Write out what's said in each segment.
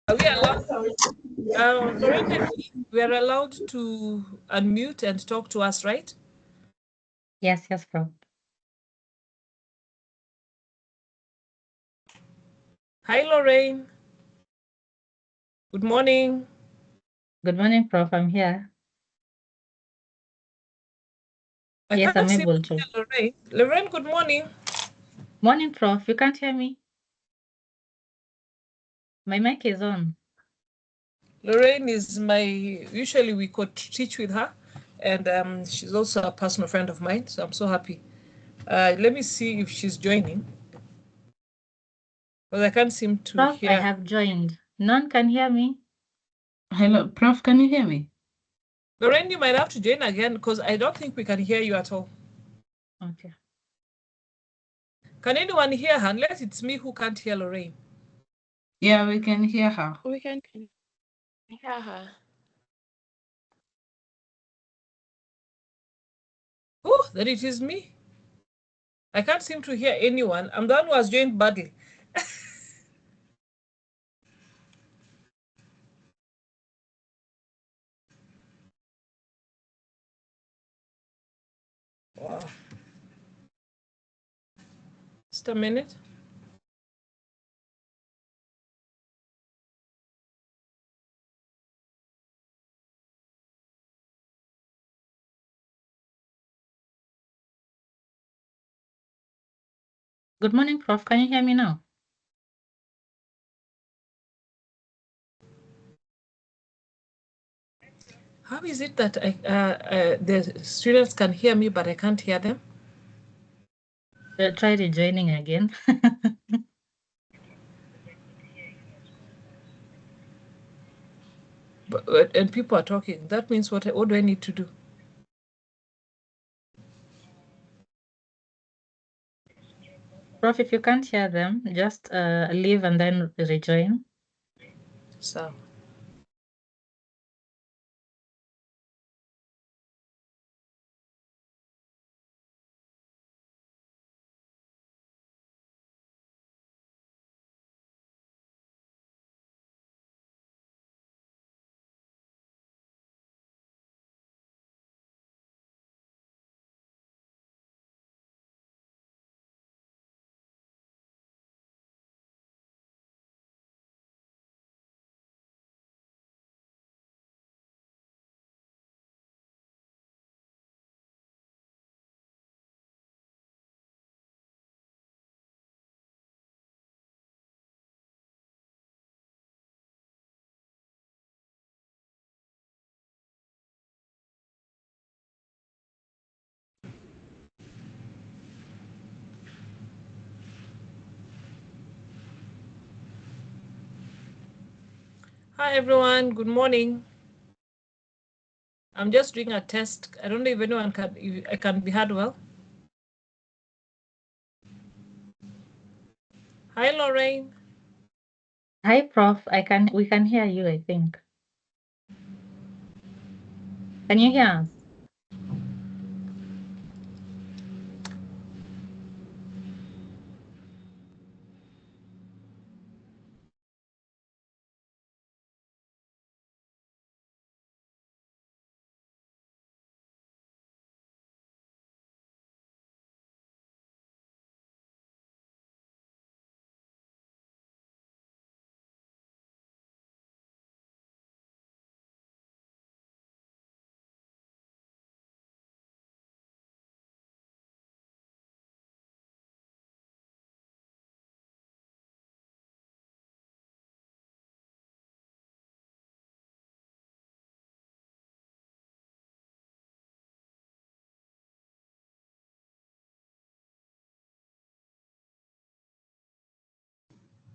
Are we allowed? Lorraine and me, we are allowed to unmute and talk to us, right? Yes, yes, Prof. Hi, Lorraine. Good morning. Good morning, Prof. I'm here. I Yes, can't I'm seem able to to. hear Lorraine. Lorraine, good morning. Morning, Prof. You can't hear me? My mic is on. Lorraine is usually we could teach with her, and she's also a personal friend of mine, so I'm so happy. Let me see if she's joining, because I can't seem to Prof, I hear. have joined. None can hear me? Hello, Prof, can you hear me? Lorraine, you might have to join again, because I don't think we can hear you at all. Okay. Can anyone hear her? Unless it's me who can't hear Lorraine. Yeah, we can hear her. We can hear her. Oh, then it is me. I can't seem to hear anyone. I'm the one who has joined badly. Wow. Just a minute. Good morning, Prof. Can you hear me now? How is it that the students can hear me, but I can't hear them? Try rejoining again. And people are talking. That means what do I need to do? Prof, if you can't hear them, just leave and then rejoin. So. Hi everyone, good morning. I'm just doing a test. I don't know if anyone if I can be heard well. Hi Lorraine. Hi, Prof. We can hear you, I think. Can you hear us?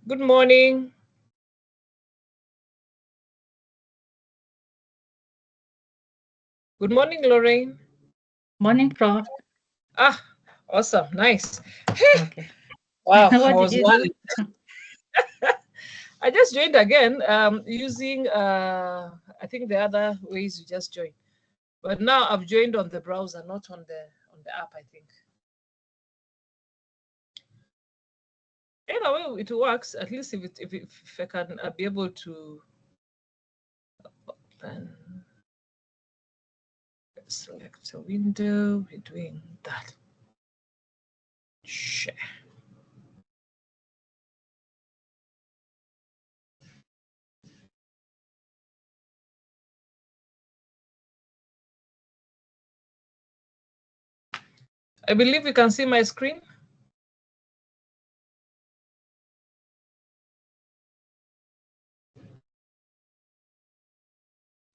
Good morning. Good morning, Lorraine. Morning, Prof. Ah, awesome, nice. Okay. Wow, I What did was you worried. do? I just joined again using I think the other ways you just join. But now I've joined on the browser, not on the app, I think. Either way, it works. At least if I can be able to then select a window. We're doing that. Share. I believe you can see my screen.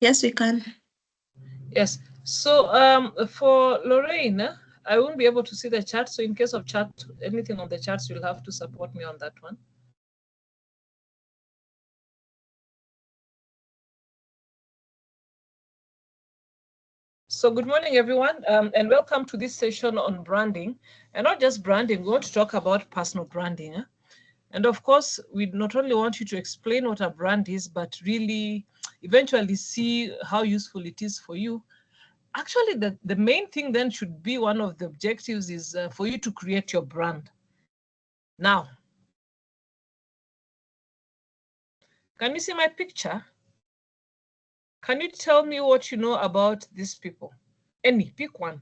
Yes, we can. Yes. So for Lorraine, I won't be able to see the chat. So in case of chat, anything on the charts, you'll have to support me on that one. So good morning, everyone, and welcome to this session on branding. And not just branding, we want to talk about personal branding. And of course, we not only want you to explain what a brand is, but really eventually see how useful it is for you. Actually, the main thing then should be one of the objectives is for you to create your brand. Now, can you see my picture? Can you tell me what you know about these people? Any, pick one.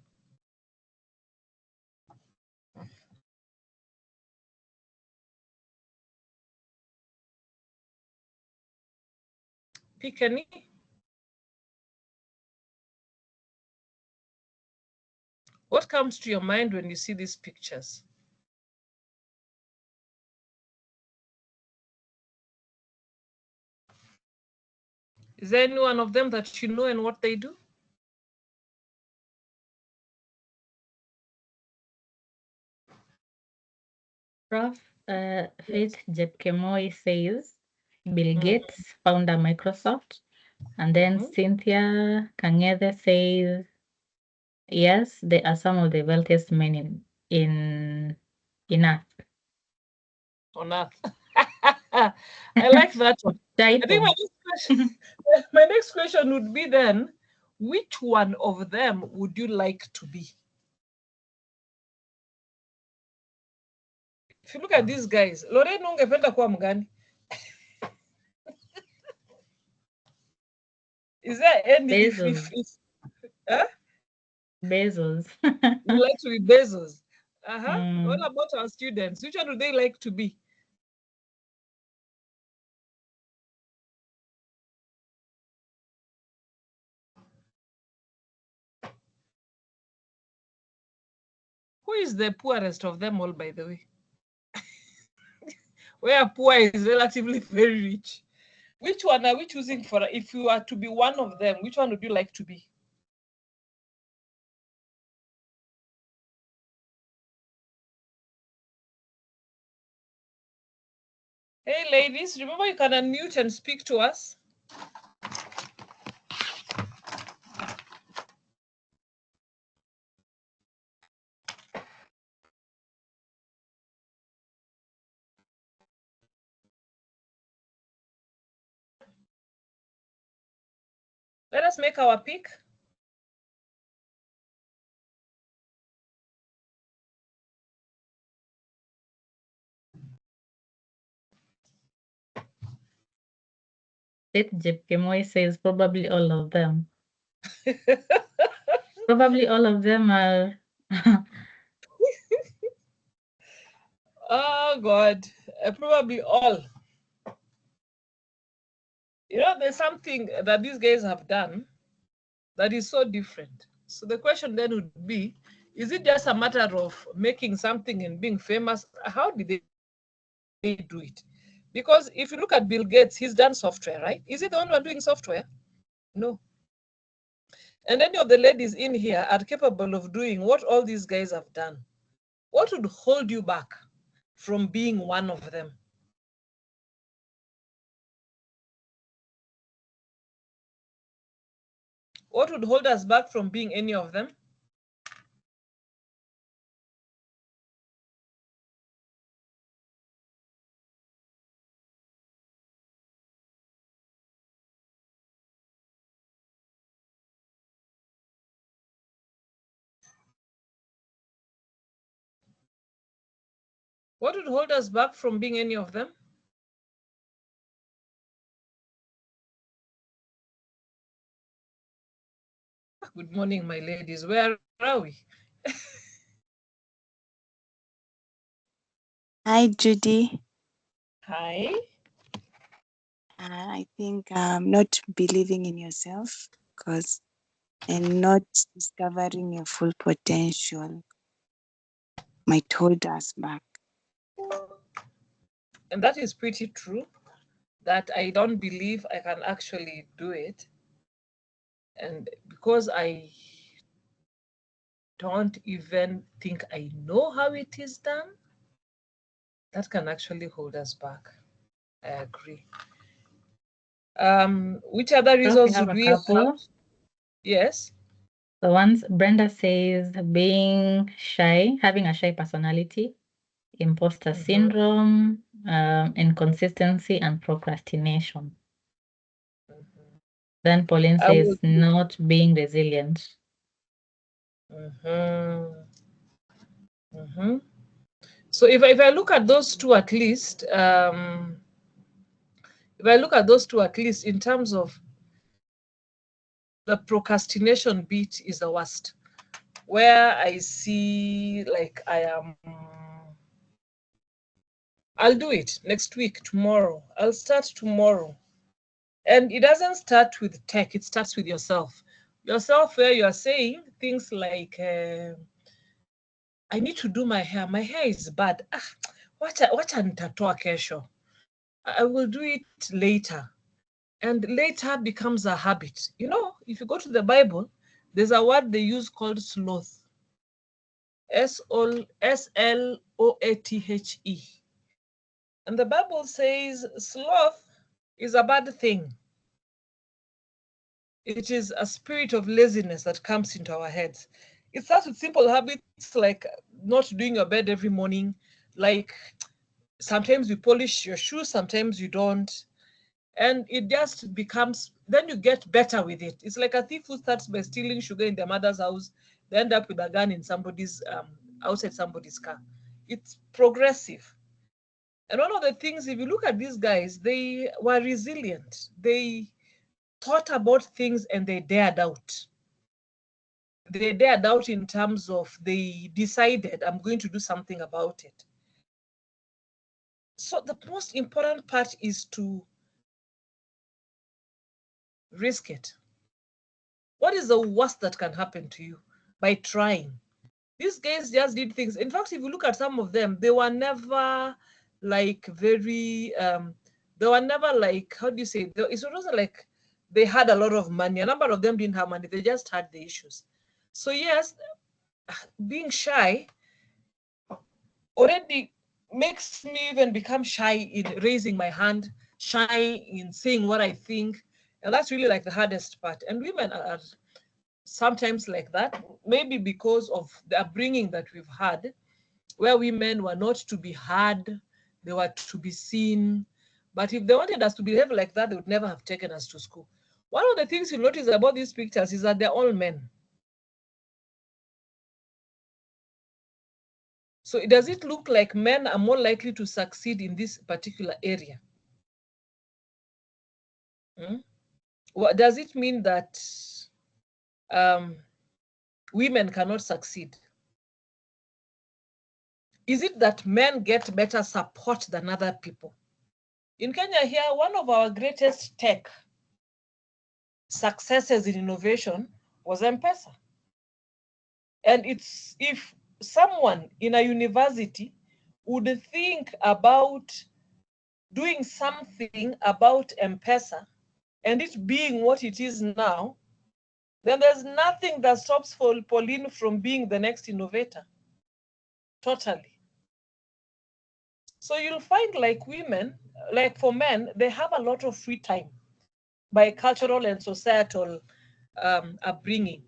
Pick any. What comes to your mind when you see these pictures? Is there any one of them that you know and what they do? Prof. Faith Jepkemoi says Bill Gates, founder Microsoft. And then Cynthia Kangede says, yes, they are some of the wealthiest men in Earth. On Earth. I like that one. I think my next question would be then, which one of them would you like to be? If you look at these guys, Lorraine ungependa kuwa mgani? Is there any? Bezos. Bezos. You like to be Bezos? What about our students? Which one do they like to be? Who is the poorest of them all, by the way? Where poor is relatively very rich. Which one are we choosing for? If you are to be one of them, which one would you like to be? Hey, ladies, remember you can unmute and speak to us. Let us make our pick. Jepkemoi says probably all of them. Probably all of them are. Oh, God. Probably all. You know, there's something that these guys have done that is so different. So the question then would be, is it just a matter of making something and being famous? How did they do it? Because if you look at Bill Gates, he's done software, right? Is he the only one doing software? No. And any of the ladies in here are capable of doing what all these guys have done. What would hold you back from being one of them? What would hold us back from being any of them? What would hold us back from being any of them? Good morning, my ladies. Where are we? Hi, Judy. Hi. I think not believing in yourself and not discovering your full potential might hold us back. And that is pretty true, that I don't believe I can actually do it. And because I don't even think I know how it is done, that can actually hold us back. I agree. Which other reasons would we have? Yes. The ones Brenda says, being shy, having a shy personality, imposter syndrome, inconsistency, and procrastination. Then Pauline says, not being resilient. So if I look at those two at least, in terms of the procrastination bit is the worst, where I see like I'll do it next week, tomorrow. I'll start tomorrow. And it doesn't start with tech, it starts with yourself. Yourself, where you are saying things like, I need to do my hair. My hair is bad. Wacha nitatoa kesho. I will do it later. And later becomes a habit. You know, if you go to the Bible, there's a word they use called sloth. S-L-O-A-T-H-E. And the Bible says sloth is a bad thing. It is a spirit of laziness that comes into our heads. It starts with simple habits like not doing your bed every morning. Like sometimes you polish your shoes, sometimes you don't. And it just becomes, then you get better with it. It's like a thief who starts by stealing sugar in their mother's house. They end up with a gun in somebody's, outside somebody's car. It's progressive. And one of the things, if you look at these guys, they were resilient. They thought about things and they dared out. They dared out in terms of they decided, I'm going to do something about it. So the most important part is to risk it. What is the worst that can happen to you by trying? These guys just did things. In fact, if you look at some of them, they were never like very, they were never like, how do you say, it wasn't like they had a lot of money. A number of them didn't have money. They just had the issues. So yes, being shy already makes me even become shy in raising my hand, shy in saying what I think. And that's really like the hardest part. And women are sometimes like that, maybe because of the upbringing that we've had, where women were not to be heard, they were to be seen. But if they wanted us to behave like that, they would never have taken us to school. One of the things you notice about these pictures is that they're all men. So does it look like men are more likely to succeed in this particular area? What does it mean that women cannot succeed? Is it that men get better support than other people? In Kenya here, one of our greatest tech successes in innovation was M-Pesa. And it's if someone in a university would think about doing something about M-Pesa and it being what it is now, then there's nothing that stops Pauline from being the next innovator. Totally. So you'll find like women, like for men, they have a lot of free time by cultural and societal upbringing,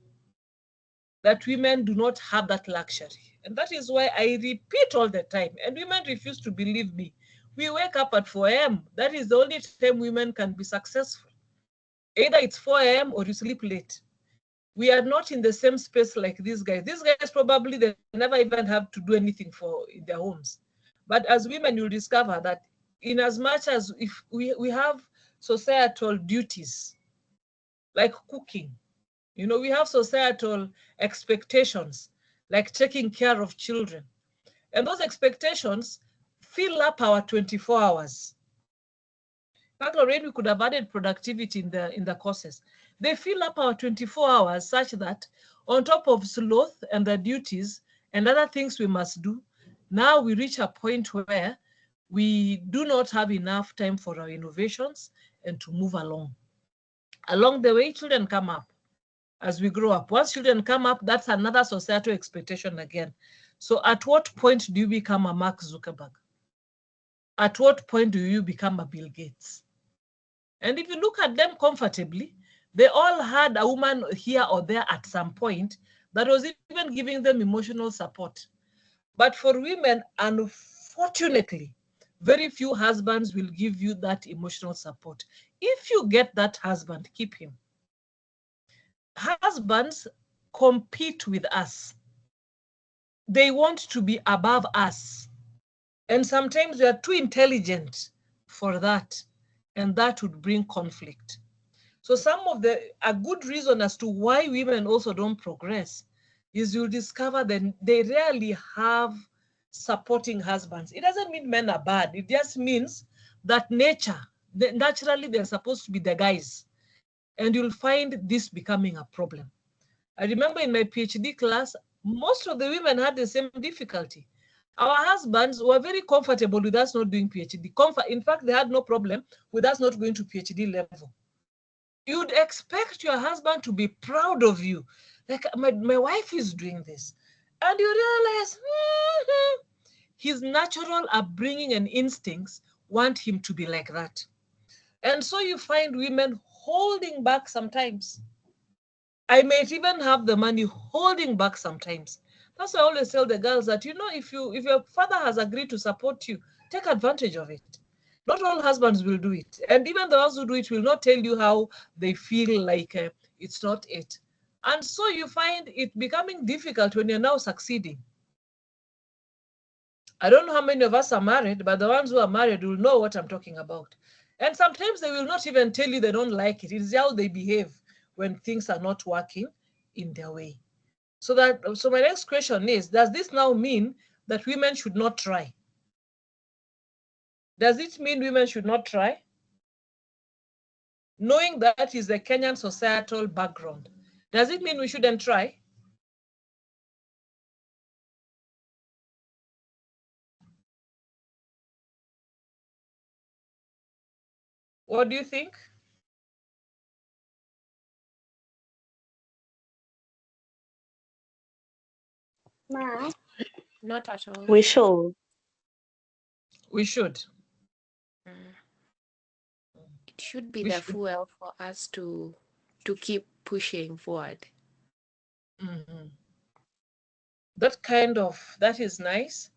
that women do not have that luxury. And that is why I repeat all the time, and women refuse to believe me. We wake up at 4 a.m. That is the only time women can be successful. Either it's 4 a.m. or you sleep late. We are not in the same space like these guys. These guys probably they never even have to do anything in their homes. But as women, you'll discover that in as much as if we have societal duties, like cooking, you know, we have societal expectations, like taking care of children. And those expectations fill up our 24 hours. In fact, already we could have added productivity in the courses. They fill up our 24 hours such that on top of sloth and the duties and other things we must do, now we reach a point where we do not have enough time for our innovations and to move along. Along the way, children come up as we grow up. Once children come up, that's another societal expectation again. So at what point do you become a Mark Zuckerberg? At what point do you become a Bill Gates? And if you look at them comfortably, they all had a woman here or there at some point that was even giving them emotional support. But for women, unfortunately, very few husbands will give you that emotional support. If you get that husband, keep him. Husbands compete with us. They want to be above us. And sometimes we are too intelligent for that. And that would bring conflict. So a good reason as to why women also don't progress is you'll discover that they rarely have supporting husbands. It doesn't mean men are bad. It just means that naturally they're supposed to be the guys. And you'll find this becoming a problem. I remember in my PhD class, most of the women had the same difficulty. Our husbands were very comfortable with us not doing PhD. In fact, they had no problem with us not going to PhD level. You'd expect your husband to be proud of you. Like, my wife is doing this. And you realize his natural upbringing and instincts want him to be like that. And so you find women holding back sometimes. I might even have the money holding back sometimes. That's why I always tell the girls that, you know, if your father has agreed to support you, take advantage of it. Not all husbands will do it. And even the ones who do it will not tell you how they feel like it's not it. And so you find it becoming difficult when you're now succeeding. I don't know how many of us are married, but the ones who are married will know what I'm talking about. And sometimes they will not even tell you they don't like it. It's how they behave when things are not working in their way. So my next question is, does this now mean that women should not try? Does it mean women should not try? Knowing that is the Kenyan societal background, does it mean we shouldn't try? What do you think? Not at all. We should. We should. It should be the fuel for us to keep pushing forward. Mm-hmm. That is nice,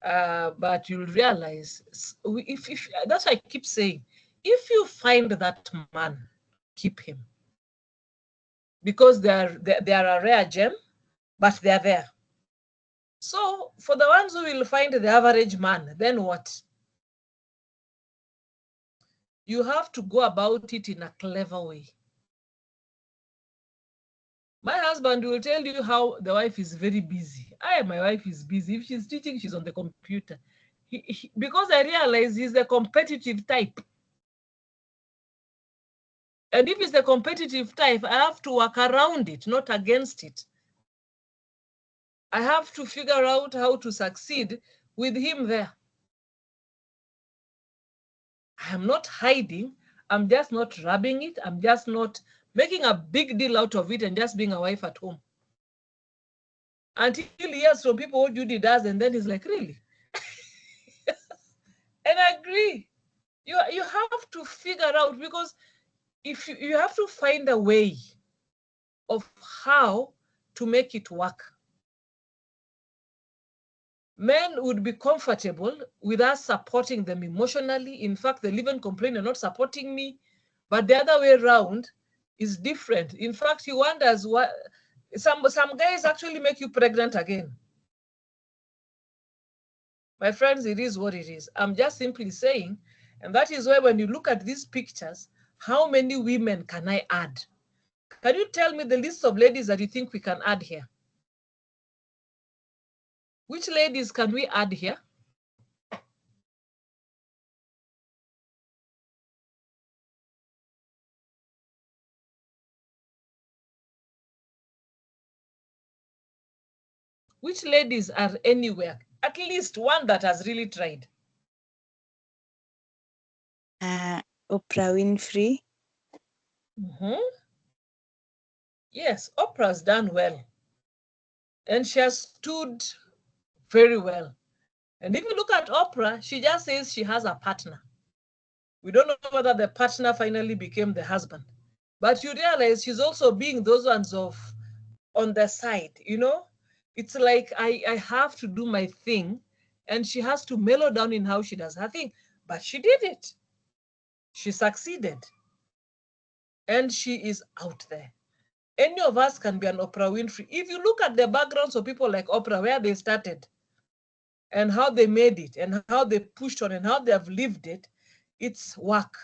but you'll realize if that's why I keep saying, if you find that man, keep him, because they are a rare gem, but they are there. So for the ones who will find the average man, then what? You have to go about it in a clever way. My husband will tell you how the wife is very busy. My wife is busy. If she's teaching, she's on the computer. Because I realize he's the competitive type. And if it's the competitive type, I have to work around it, not against it. I have to figure out how to succeed with him there. I am not hiding. I'm just not rubbing it. I'm just not making a big deal out of it and just being a wife at home. Until he hears from people what Judy does, and then he's like, really? And I agree. You have to figure out, because if you have to find a way of how to make it work. Men would be comfortable with us supporting them emotionally. In fact, they'll even complain they're not supporting me. But the other way around is different. In fact, he wonders what some guys actually make you pregnant again. My friends, it is what it is. I'm just simply saying, and that is why when you look at these pictures, how many women can I add? Can you tell me the list of ladies that you think we can add here? Which ladies can we add here? Which ladies are anywhere? At least one that has really tried. Oprah Winfrey. Yes, Oprah's done well. And she has stood very well. And if you look at Oprah, she just says she has a partner. We don't know whether the partner finally became the husband. But you realize she's also being those ones of on the side, you know? It's like I have to do my thing, and she has to mellow down in how she does her thing. But she did it. She succeeded. And she is out there. Any of us can be an Oprah Winfrey. If you look at the backgrounds of people like Oprah, where they started, and how they made it, and how they pushed on, and how they have lived it, it's work.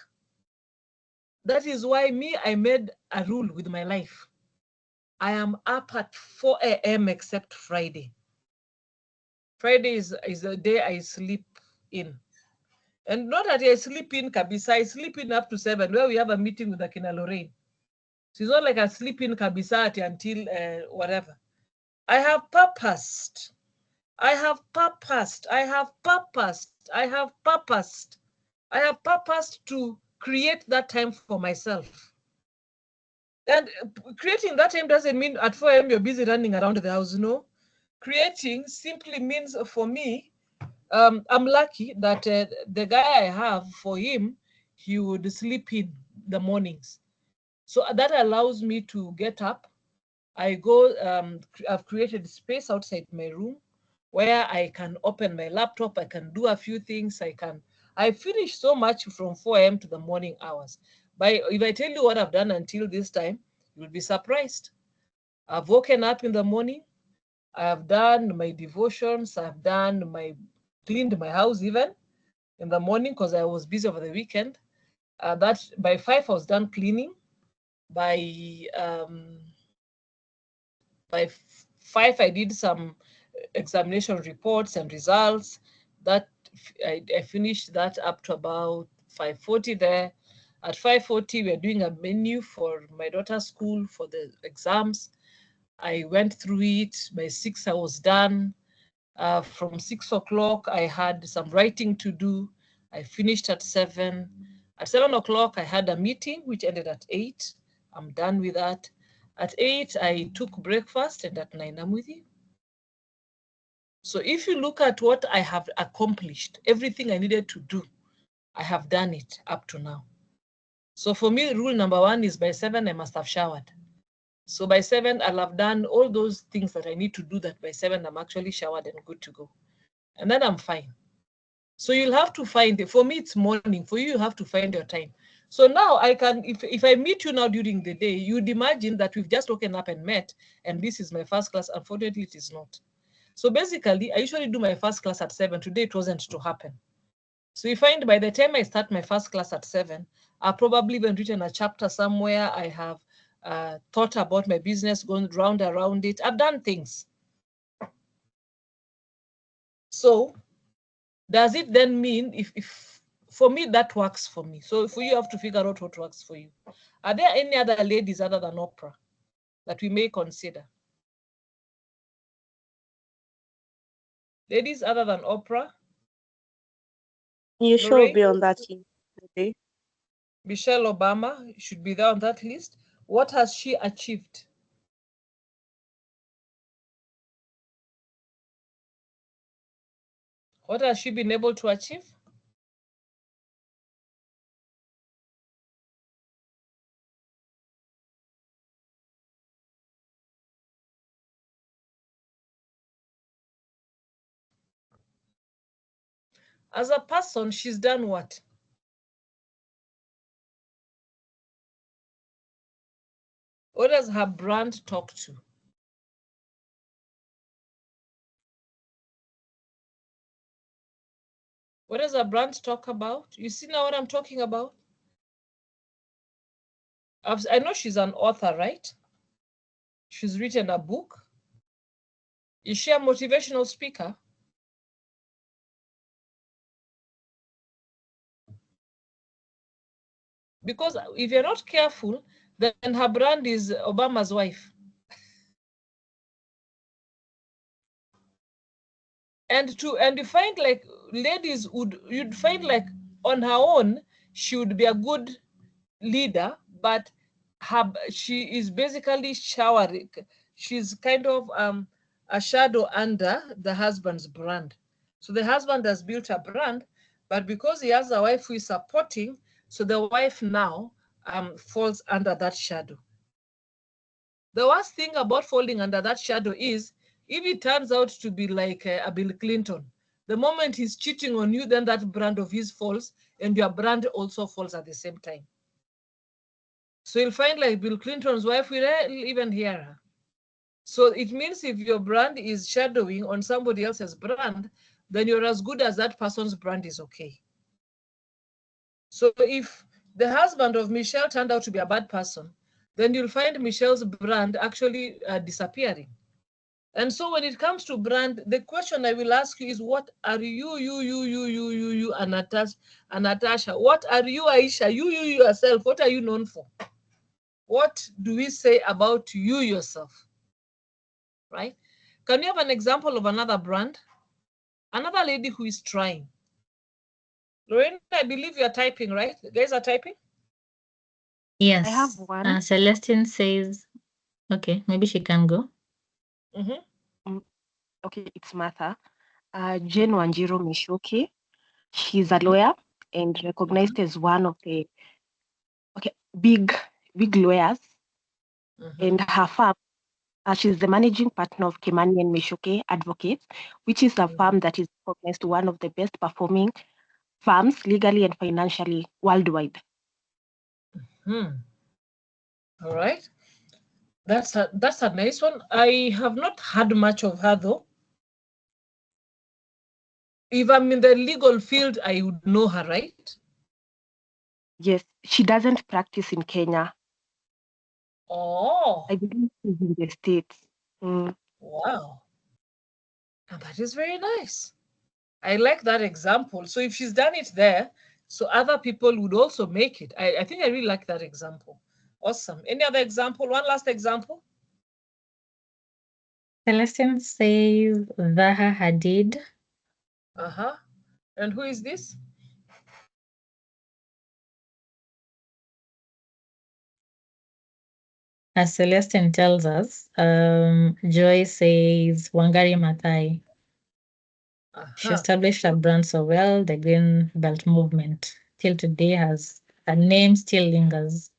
That is why I made a rule with my life. I am up at 4 a.m. except Friday. Friday is the day I sleep in. And not that I sleep in Kabisa, I sleep in up to 7, where we have a meeting with Akina Lorraine. So it's not like I sleep in Kabisa until whatever. I have purposed. I have purposed. I have purposed. I have purposed. I have purposed to create that time for myself. And creating that time doesn't mean at 4 a.m. you're busy running around the house, no. Creating simply means for me, I'm lucky that the guy I have, for him, he would sleep in the mornings. So that allows me to get up. I go, I've created space outside my room where I can open my laptop, I can do a few things, I finish so much from 4 a.m. to the morning hours. But if I tell you what I've done until this time, you'll be surprised. I've woken up in the morning, I have done my devotions, cleaned my house even in the morning because I was busy over the weekend. That by 5 I was done cleaning. By 5 I did some examination reports and results. That I finished that up to about 5:40 there. At 5:40 we're doing a menu for my daughter's school for the exams. I went through it. By 6 I was done. From 6 o'clock I had some writing to do. I finished at 7. At 7 o'clock I had a meeting which ended at 8. I'm done with that. At 8 I took breakfast, and at 9 I'm with you. So if you look at what I have accomplished, everything I needed to do, I have done it up to now. So for me, rule number 1 is by 7 I must have showered. So by 7 I'll have done all those things that I need to do, that by 7 I'm actually showered and good to go. And then I'm fine. So you'll have to find it. For me, it's morning. For you have to find your time. So now I can, if I meet you now during the day, you'd imagine that we've just woken up and met, and this is my first class. Unfortunately, it is not. So basically, I usually do my first class at 7. Today, it wasn't to happen. So you find by the time I start my first class at 7, I've probably even written a chapter somewhere. I have thought about my business, going round around it. I've done things. So does it then mean if for me that works for me? So for you, you have to figure out what works for you. Are there any other ladies other than Oprah that we may consider? Ladies other than Oprah? You should be on that list today. Michelle Obama should be there on that list. What has she achieved? What has she been able to achieve? As a person, she's done what? What does her brand talk to? What does a brand talk about? You see now what I'm talking about? I know she's an author, right? She's written a book. Is she a motivational speaker? Because if you're not careful, then her brand is Obama's wife. And you find like ladies you'd find like on her own, she would be a good leader, but she is basically showering. She's kind of a shadow under the husband's brand. So the husband has built a brand, but because he has a wife who is supporting, so the wife now falls under that shadow. The worst thing about falling under that shadow is if it turns out to be like a Bill Clinton, the moment he's cheating on you, then that brand of his falls and your brand also falls at the same time. So you'll find like Bill Clinton's wife will even hear her. So it means if your brand is shadowing on somebody else's brand, then you're as good as that person's brand is okay. So if the husband of Michelle turned out to be a bad person, then you'll find Michelle's brand actually disappearing. And so when it comes to brand, the question I will ask you is, what are you, and Natasha, what are you, Aisha, you yourself, what are you known for? What do we say about you yourself, right? Can you have an example of another brand? Another lady who is trying. Lorraine, I believe you're typing, right? The guys are typing? Yes. I have one. Celestine says, okay, maybe she can go. Okay, it's Martha. Jane Wanjiru Mishuki. She's a lawyer and recognized as one of the big lawyers. And her firm, she's the managing partner of Kimani and Mishuki Advocates, which is a firm that is recognized one of the best performing firms legally and financially worldwide. All right. That's a nice one. I have not heard much of her though. If I'm in the legal field, I would know her, right? Yes, she doesn't practice in Kenya. Oh. I believe she's in the States. Wow. And that is very nice. I like that example. So if she's done it there, so other people would also make it. I think I really like that example. Awesome. Any other example? One last example? Celestine says Zaha Hadid. And who is this? As Celestine tells us, Joy says Wangari Maathai. She established a brand so well, the Green Belt movement. Till today her name still lingers.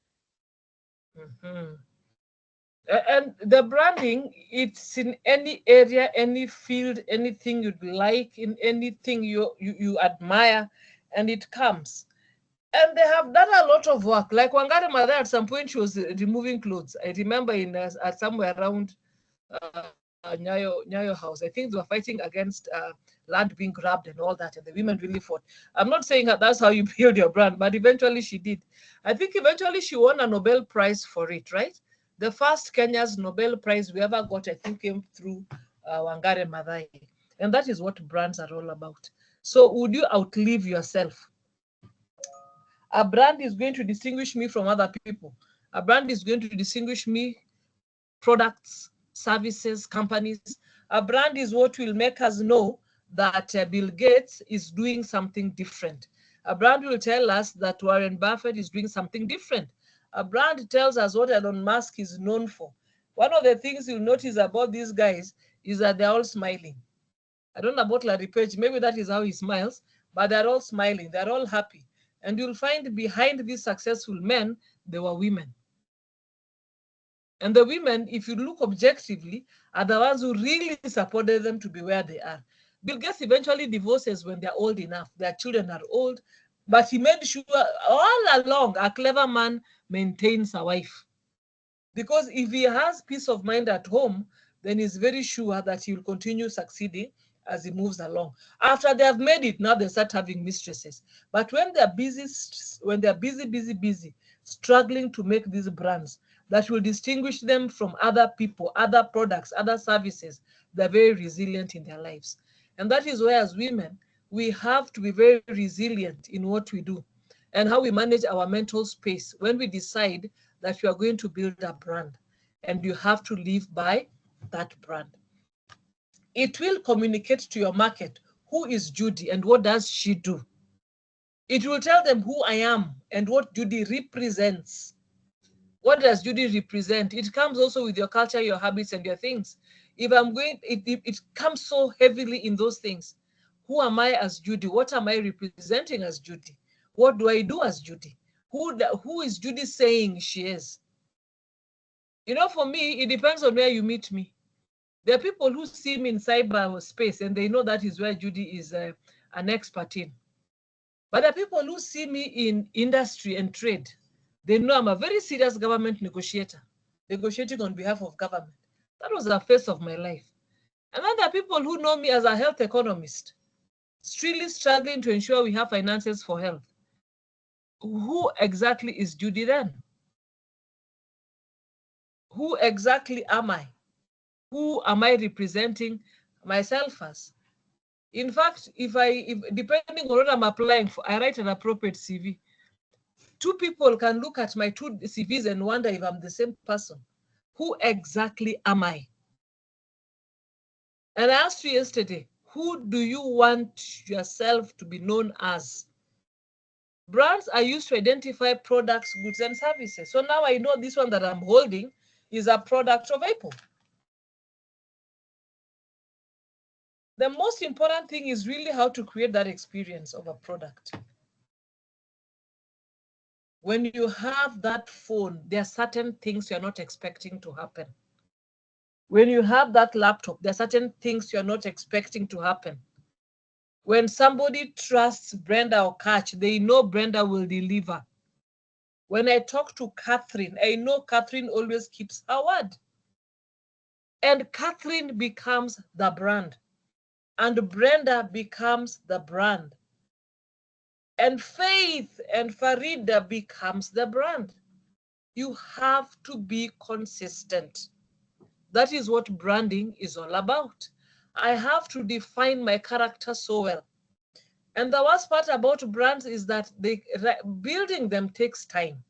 And the branding, it's in any area, any field, anything you'd like, in anything you admire, and it comes. And they have done a lot of work. Like Wangari Maathai, at some point, she was removing clothes. I remember at somewhere around Nyayo House. I think they were fighting against land being grabbed and all that, and the women really fought. I'm not saying that that's how you build your brand, but eventually she did. I think eventually she won a Nobel Prize for it, right? The first Kenya's Nobel Prize we ever got, I think, came through Wangari Maathai. And that is what brands are all about. So would you outlive yourself? A brand is going to distinguish me from other people. A brand is going to distinguish me, products, services, companies. A brand is what will make us know that Bill Gates is doing something different. A brand will tell us that Warren Buffett is doing something different. A brand tells us what Elon Musk is known for. One of the things you'll notice about these guys is that they're all smiling. I don't know about Larry Page, maybe that is how he smiles, but they're all smiling, they're all happy. And you'll find behind these successful men, there were women. And the women, if you look objectively, are the ones who really supported them to be where they are. Bill Gates eventually divorces when they're old enough. Their children are old, but he made sure all along a clever man maintains a wife. Because if he has peace of mind at home, then he's very sure that he will continue succeeding as it moves along. After they have made it, now they start having mistresses. But when they're busy, struggling to make these brands that will distinguish them from other people, other products, other services, they're very resilient in their lives. And that is why as women, we have to be very resilient in what we do and how we manage our mental space when we decide that you are going to build a brand and you have to live by that brand. It will communicate to your market who is Judy and what does she do. It will tell them who I am and what Judy represents. What does Judy represent? It comes also with your culture, your habits, and your things. If I'm going, it comes so heavily in those things. Who am I as Judy? What am I representing as Judy? What do I do as Judy? Who is Judy saying she is? You know, for me, it depends on where you meet me. There are people who see me in cyberspace and they know that is where Judy is an expert in. But there are people who see me in industry and trade. They know I'm a very serious government negotiator, negotiating on behalf of government. That was the face of my life. And then there are people who know me as a health economist, really struggling to ensure we have finances for health. Who exactly is Judy then? Who exactly am I? Who am I representing myself as? In fact, if depending on what I'm applying for, I write an appropriate CV. Two people can look at my two CVs and wonder if I'm the same person. Who exactly am I? And I asked you yesterday, who do you want yourself to be known as? Brands are used to identify products, goods, and services. So now I know this one that I'm holding is a product of Apple. The most important thing is really how to create that experience of a product. When you have that phone, there are certain things you're not expecting to happen. When you have that laptop, there are certain things you're not expecting to happen. When somebody trusts Brenda or Catch, they know Brenda will deliver. When I talk to Catherine, I know Catherine always keeps her word. And Catherine becomes the brand. And Brenda becomes the brand. And Faith and Farida becomes the brand. You have to be consistent. That is what branding is all about. I have to define my character so well. And the worst part about brands is that building them takes time.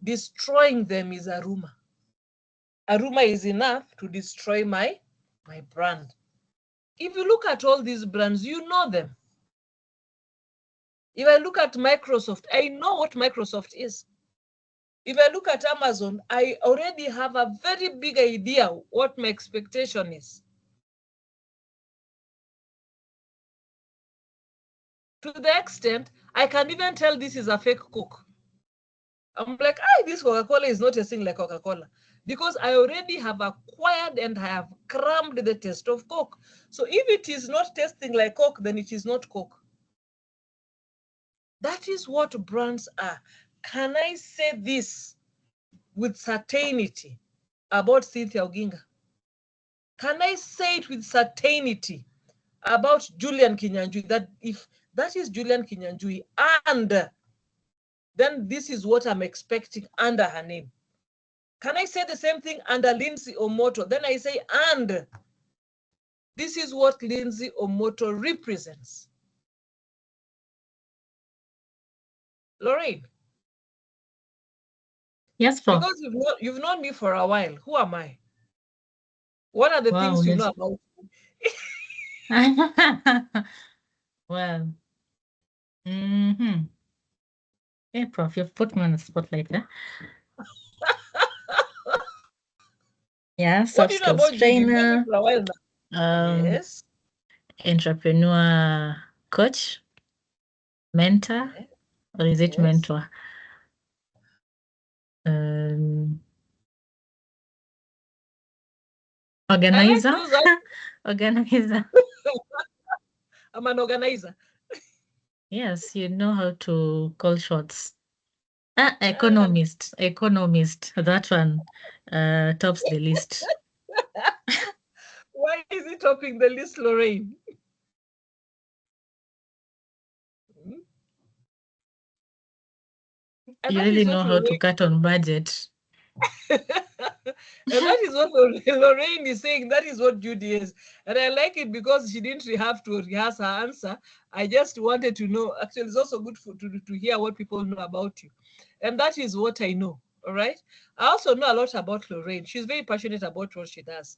Destroying them is a rumor. A rumor is enough to destroy my brand. If you look at all these brands, you know them. If I look at Microsoft, I know what Microsoft is. If I look at Amazon, I already have a very big idea what my expectation is. To the extent, I can even tell this is a fake Coke. I'm like, this Coca-Cola is not tasting like Coca-Cola. Because I already have acquired and I have crammed the taste of Coke. So if it is not tasting like Coke, then it is not Coke. That is what brands are. Can I say this with certainty about Cynthia Oginga? Can I say it with certainty about Julian Kinyanjui, that if that is Julian Kinyanjui, and then this is what I'm expecting under her name? Can I say the same thing under Lindsay Omoto? Then I say, and this is what Lindsay Omoto represents. Lorraine. Yes, Prof. Because you've known me for a while. Who am I? What are the things you know about me? Well, Hey, Prof, you've put me on the spotlight, yeah? Yeah, soft skills trainer. For a while now? Yes. Entrepreneur coach, mentor, or is it mentor? Organizer. Organizer. I'm an organizer. Yes, you know how to call shots. Economist. That one tops the list. Why is it topping the list, Lorraine? And You that really is know what how to cut on budget. And that is what Lorraine is saying. That is what Judy is. And I like it because she didn't have to rehearse her answer. I just wanted to know. Actually, it's also good to hear what people know about you. And that is what I know. All right. I also know a lot about Lorraine. She's very passionate about what she does.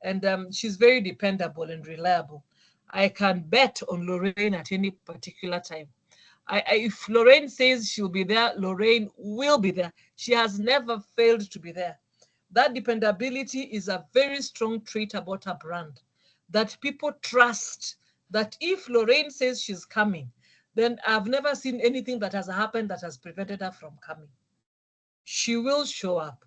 And she's very dependable and reliable. I can bet on Lorraine at any particular time. If Lorraine says she'll be there, Lorraine will be there. She has never failed to be there. That dependability is a very strong trait about a brand, that people trust that if Lorraine says she's coming, then I've never seen anything that has happened that has prevented her from coming. She will show up.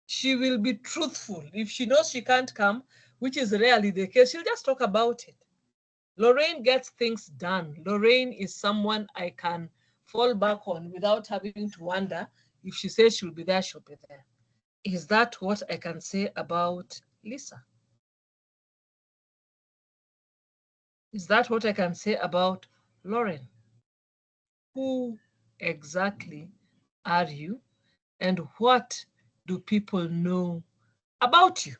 She will be truthful. If she knows she can't come, which is rarely the case, she'll just talk about it. Lorraine gets things done. Lorraine is someone I can fall back on without having to wonder if she says she'll be there, she'll be there. Is that what I can say about Lisa? Is that what I can say about Lauren? Who exactly are you, and what do people know about you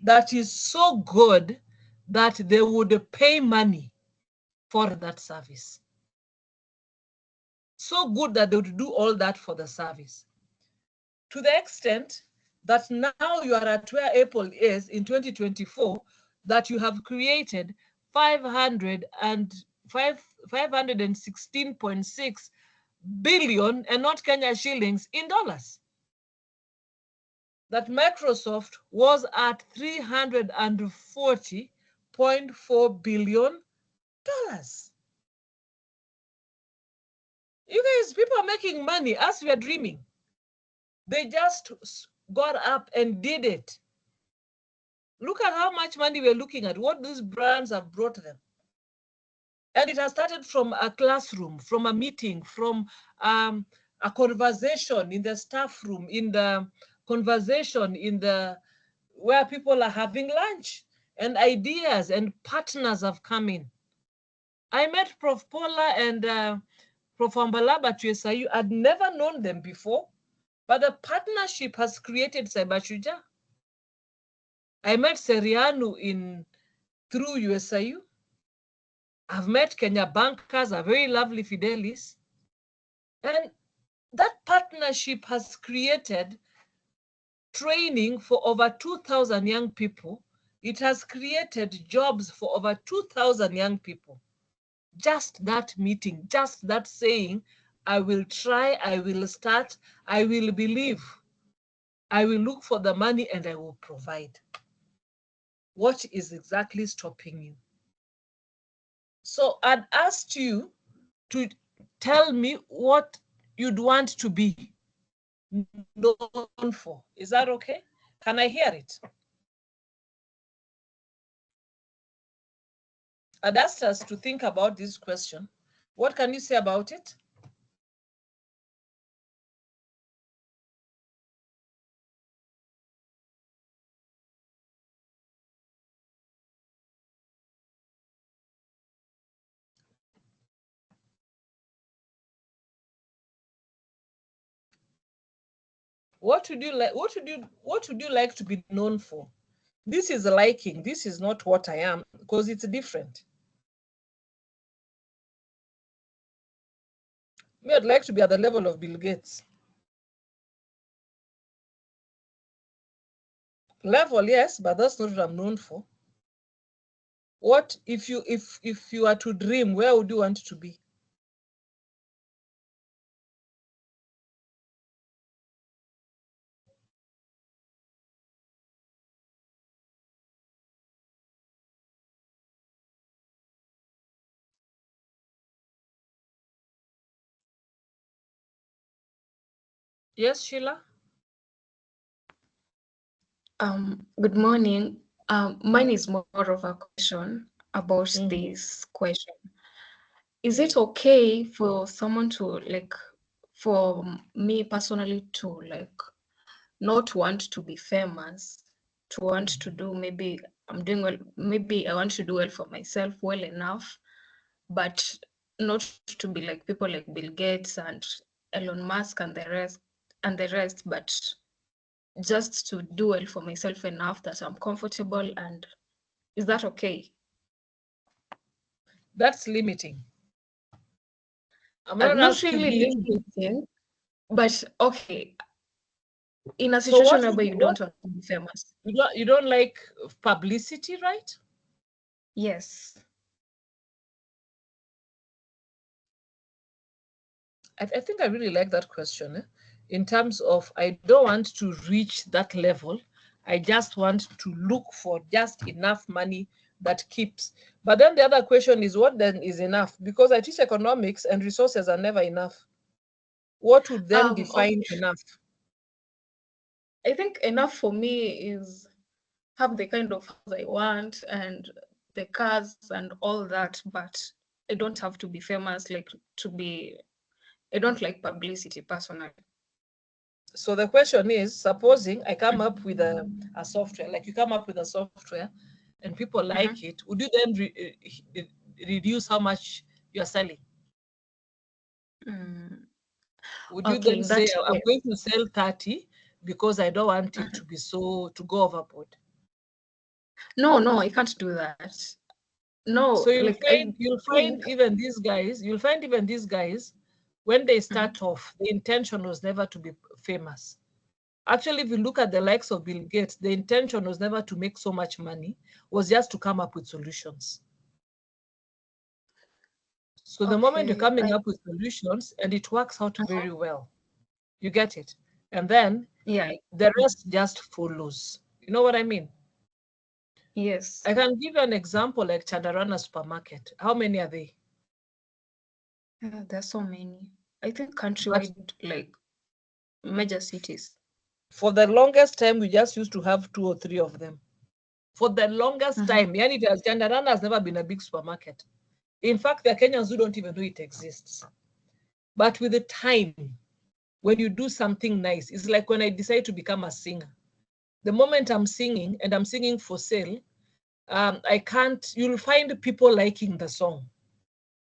that is so good that they would pay money for that service? So good that they would do all that for the service. To the extent that now you are at where Apple is in 2024, that you have created 516.6 billion, and not Kenya shillings, in dollars. That Microsoft was at $340.4 billion. You guys, people are making money as we are dreaming. They just got up and did it. Look at how much money we're looking at, what these brands have brought them. And it has started from a classroom, from a meeting, from a conversation in the staff room, in the conversation in the where people are having lunch, and ideas and partners have come in. I met Prof. Paula and Prof. Ambalaba to SIU. I'd never known them before, but the partnership has created Cyber Shujaa. I met Serianu through USIU. I've met Kenya bankers, a very lovely Fidelis. And that partnership has created training for over 2,000 young people. It has created jobs for over 2,000 young people. Just that meeting, just that saying, I will try, I will start, I will believe, I will look for the money and I will provide. What is exactly stopping you? So I'd asked you to tell me what you'd want to be known for. Is that okay? Can I hear it? I'd asked us to think about this question. What can you say about it? What would you like? What would you like to be known for? This is liking. This is not what I am, because it's different. Me, I'd like to be at the level of Bill Gates. Level, yes, but that's not what I'm known for. What if you are to dream, where would you want to be? Yes, Sheila? Good morning. Mine is more of a question about Mhm. this question. Is it okay for someone to for me personally to not want to be famous, to want to do, maybe I'm doing well, maybe I want to do well for myself well enough, but not to be like people like Bill Gates and Elon Musk and the rest, but just to do well for myself enough that I'm comfortable. And is that okay? That's limiting. I'm Not not asking really you to. limiting, but okay. In a So situation what where you would don't want to be famous. you don't like publicity, right? Yes. I think I really like that question. In terms of, I don't want to reach that level. I just want to look for just enough money that keeps. But then the other question is, what then is enough? Because I teach economics and resources are never enough. What would then define enough? I think enough for me is have the kind of house I want and the cars and all that, but I don't have to be famous, like to be, I don't like publicity personally. So the question is, supposing I come up with a software, like you come up with a software and people like it, would you then reduce how much you're selling? Would you Okay, then say, that I'm going to sell 30 because I don't want it to be to go overboard? No, I can't do that. No, So you'll like find even these guys, when they start off, the intention was never to be famous. Actually, if you look at the likes of Bill Gates, the intention was never to make so much money, was just to come up with solutions. So the moment you're coming up with solutions and it works out very well, you get it. And then the rest just follows. You know what I mean? Yes. I can give you an example like Chandarana Supermarket. How many are they? There's so many. I think countrywide, like major cities. For the longest time, we just used to have 2 or 3 of them. For the longest time, Chandarana has never been a big supermarket. In fact, there are Kenyans who don't even know it exists. But with the time, when you do something nice, it's like when I decide to become a singer. The moment I'm singing and I'm singing for sale, you'll find people liking the song,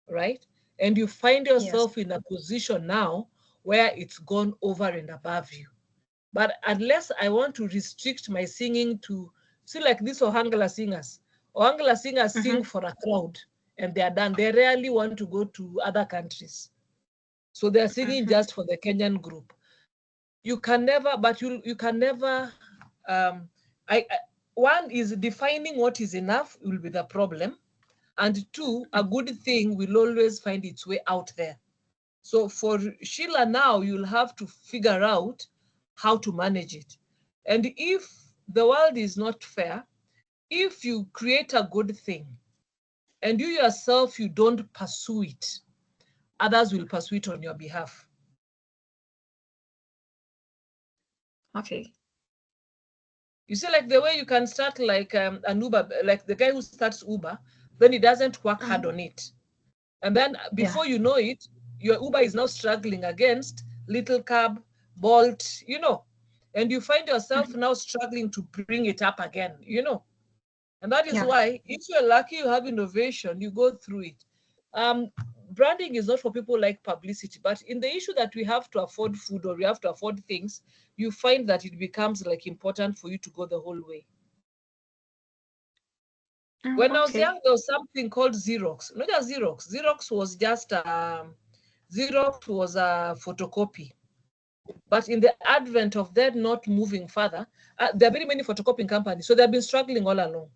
right? And you find yourself in a position now where it's gone over and above you. But unless I want to restrict my singing to, see, like these Ohangla singers. Ohangla singers sing for a crowd and they are done. They rarely want to go to other countries. So they're singing just for the Kenyan group. You can never, but you can never, one is defining what is enough will be the problem. And 2, a good thing will always find its way out there. So for Sheila now, you'll have to figure out how to manage it. And if the world is not fair, if you create a good thing and you yourself, you don't pursue it, others will pursue it on your behalf. Okay. You see, like the way you can start like an Uber, like the guy who starts Uber, then he doesn't work hard on it. And then before you know it, your Uber is now struggling against Little Cab, Bolt, and you find yourself now struggling to bring it up again, And that is why if you're lucky, you have innovation, you go through it. Branding is not for people like publicity, but in the issue that we have to afford food or we have to afford things, you find that it becomes like important for you to go the whole way. When I was young, there was something called Xerox. Not just Xerox. Xerox was just Xerox was a photocopy. But in the advent of that not moving further, there are very many photocopying companies. So they've been struggling all along.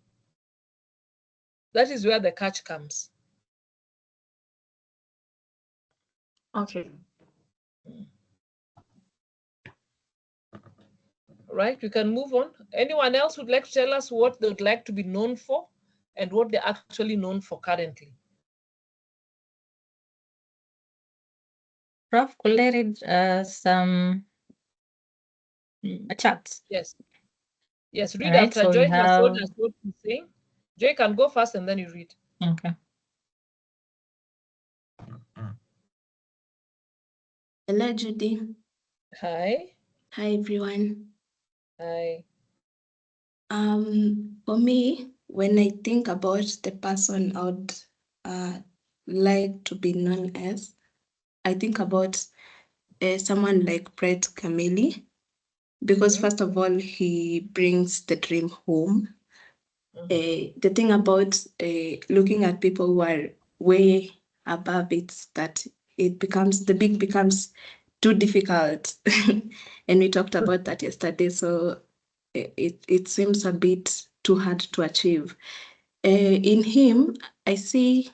That is where the catch comes. Okay. Right, we can move on. Anyone else would like to tell us what they would like to be known for and what they're actually known for currently? Prof, could I read some charts? Yes. Yes, read Right, after so Joy we has told have... us what he's saying. Joy can go first and then you read. Okay. Hello, Judy. Hi. Hi, everyone. Hi. For me, when I think about the person I would like to be known as, I think about someone like Brett Kameli, because first of all, he brings the dream home. The thing about looking at people who are way above it, that the big becomes too difficult. And we talked about that yesterday. So it seems a bit too hard to achieve. In him, I see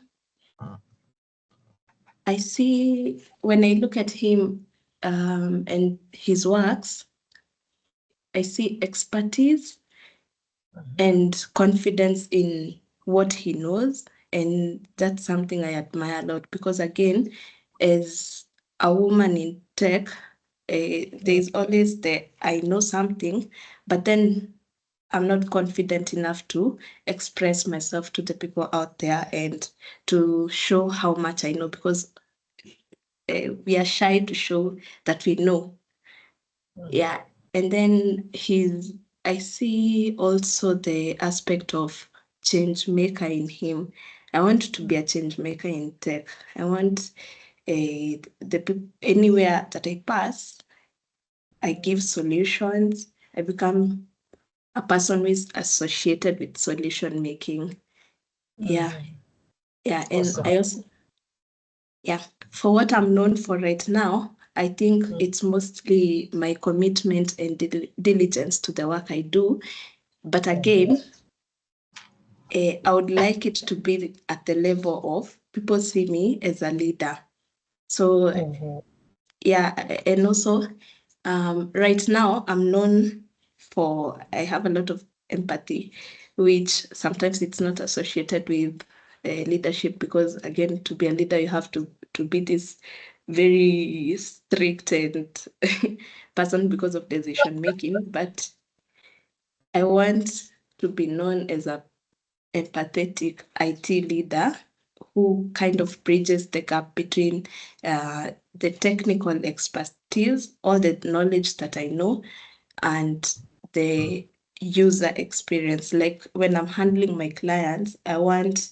when I look at him and his works, I see expertise and confidence in what he knows. And that's something I admire a lot, because again, as a woman in tech, there's always the I know something, but then I'm not confident enough to express myself to the people out there and to show how much I know, because we are shy to show that we know. Yeah. And then I see also the aspect of change maker in him. I want to be a change maker in tech. I want anywhere that I pass, I give solutions. I become a person who is associated with solution making. Yeah. Yeah. And Awesome. I also, yeah, for what I'm known for right now, I think it's mostly my commitment and diligence to the work I do. But again, I would like it to be at the level of people see me as a leader. So yeah, and also right now I'm known for, I have a lot of empathy, which sometimes it's not associated with leadership, because again, to be a leader, you have to be this very strict and person because of decision making. But I want to be known as a empathetic IT leader who kind of bridges the gap between the technical expertise, all the knowledge that I know, and the user experience. Like when I'm handling my clients, I want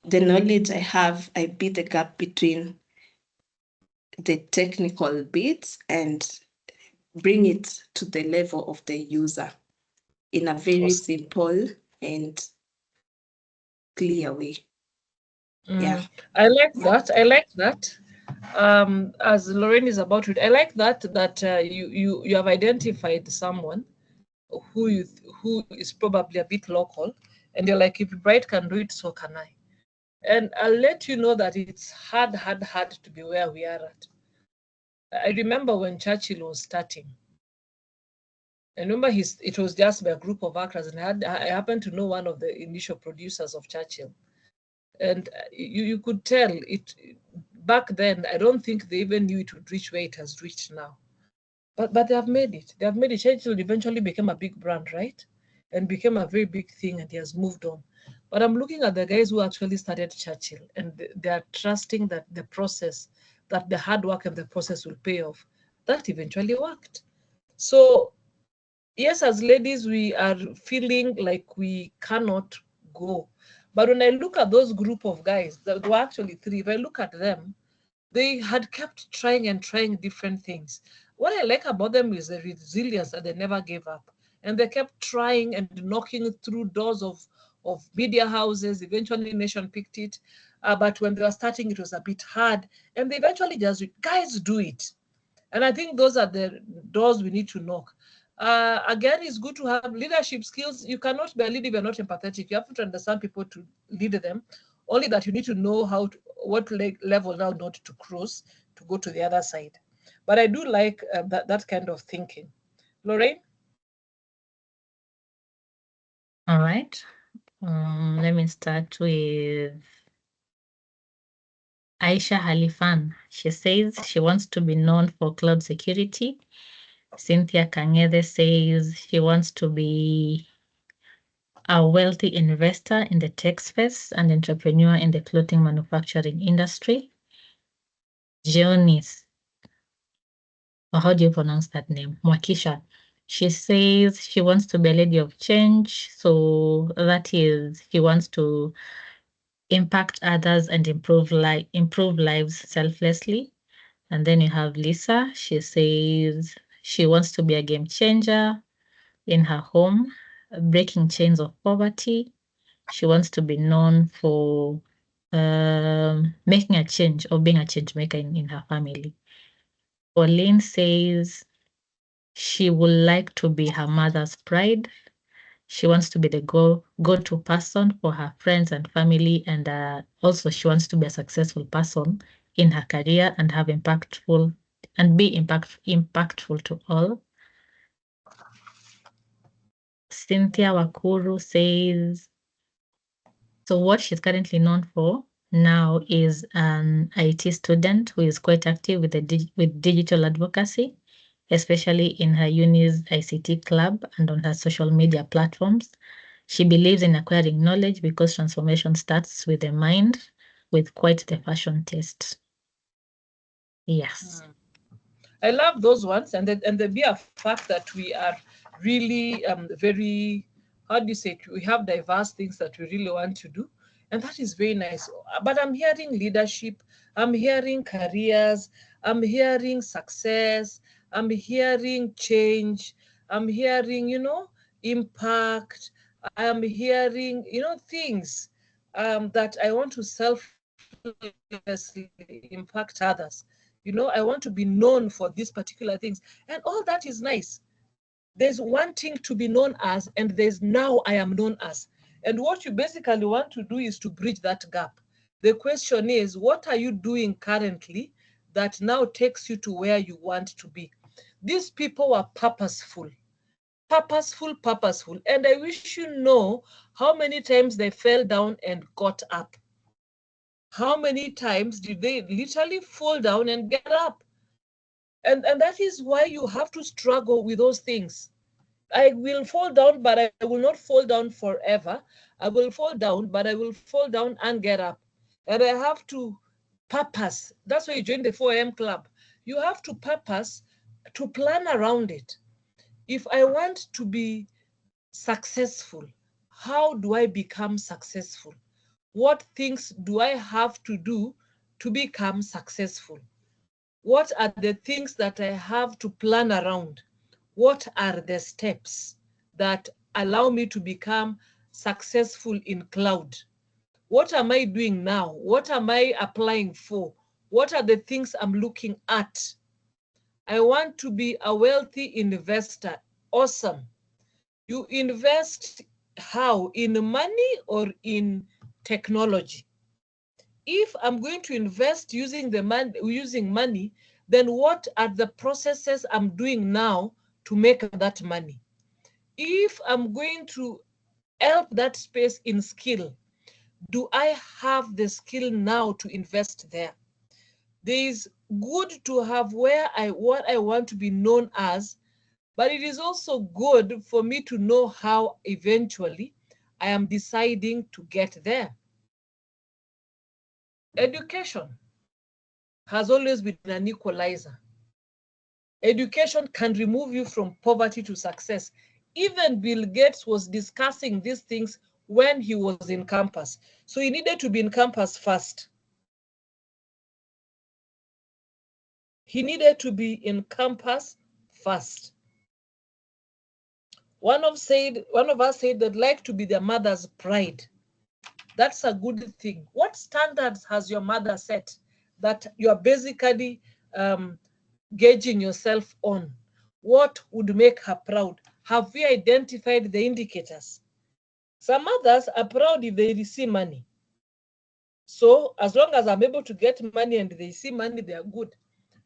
the knowledge I have, I be the gap between the technical bits and bring it to the level of the user in a very simple and clear way. Yeah. I like that. I like that. As Lorraine is about it, I like that you have identified someone who is probably a bit local, and you're like, if Bright can do it, so can I. And I'll let you know that it's hard to be where we are at. I remember when Churchill was starting. I remember it was just by a group of actors, and I happened to know one of the initial producers of Churchill. And you could tell it back then. I don't think they even knew it would reach where it has reached now. But they have made it. They have made it. Churchill eventually became a big brand, right? And became a very big thing, and he has moved on. But I'm looking at the guys who actually started Churchill, and they are trusting that the process, that the hard work and the process will pay off. That eventually worked. So yes, as ladies, we are feeling like we cannot go. But when I look at those group of guys, there were actually three, if I look at them, they had kept trying and trying different things. What I like about them is the resilience, that they never gave up. And they kept trying and knocking through doors of media houses. Eventually, Nation picked it. But when they were starting, it was a bit hard. And they eventually just, guys, do it. And I think those are the doors we need to knock. Again, it's good to have leadership skills. You cannot be a leader if you're not empathetic. You have to understand people to lead them. Only that you need to know what level now not to cross to go to the other side. But I do like that kind of thinking. Lorraine? All right. Let me start with Aisha Halifan. She says she wants to be known for cloud security. Cynthia Kangede says she wants to be a wealthy investor in the tech space and entrepreneur in the clothing manufacturing industry. Jionis, or how do you pronounce that name? Mwakisha. She says she wants to be a lady of change. So that is, she wants to impact others and improve lives selflessly. And then you have Lisa. She says she wants to be a game changer in her home, breaking chains of poverty. She wants to be known for making a change or being a change maker in her family. Pauline says she would like to be her mother's pride. She wants to be the go-to person for her friends and family, and also she wants to be a successful person in her career and have impactful to all. Cynthia Wakuru says, so what she's currently known for now is an IT student who is quite active with digital advocacy, especially in her uni's ICT club and on her social media platforms. She believes in acquiring knowledge because transformation starts with the mind, with quite the fashion taste. Yes. I love those ones, and the mere fact that we are really very, how do you say it? We have diverse things that we really want to do, and that is very nice. But I'm hearing leadership, I'm hearing careers, I'm hearing success, I'm hearing change, I'm hearing, impact, I'm hearing, things that I want to selflessly impact others. I want to be known for these particular things. And all that is nice. There's wanting to be known as, and there's now I am known as. And what you basically want to do is to bridge that gap. The question is, what are you doing currently that now takes you to where you want to be? These people were purposeful. And I wish you know how many times they fell down and got up. How many times did they literally fall down and get up? And that is why you have to struggle with those things. I will fall down, but I will not fall down forever. I will fall down, but I will fall down and get up. And I have to purpose. That's why you join the 4 a.m. club. You have to purpose to plan around it. If I want to be successful, how do I become successful? What things do I have to do to become successful? What are the things that I have to plan around? What are the steps that allow me to become successful in cloud? What am I doing now? What am I applying for? What are the things I'm looking at? I want to be a wealthy investor. Awesome. You invest how? In money or in technology? If I'm going to invest using money, then what are the processes I'm doing now to make that money? If I'm going to help that space in skill, do I have the skill now to invest there? There is good to have what I want to be known as, but it is also good for me to know how eventually I am deciding to get there. Education has always been an equalizer. Education can remove you from poverty to success. Even Bill Gates was discussing these things when he was in campus. So he needed to be in campus first. He needed to be in campus first. One of us said they'd like to be their mother's pride. That's a good thing. What standards has your mother set that you're basically gauging yourself on? What would make her proud? Have we identified the indicators? Some others are proud if they receive money. So as long as I'm able to get money and they see money, they are good.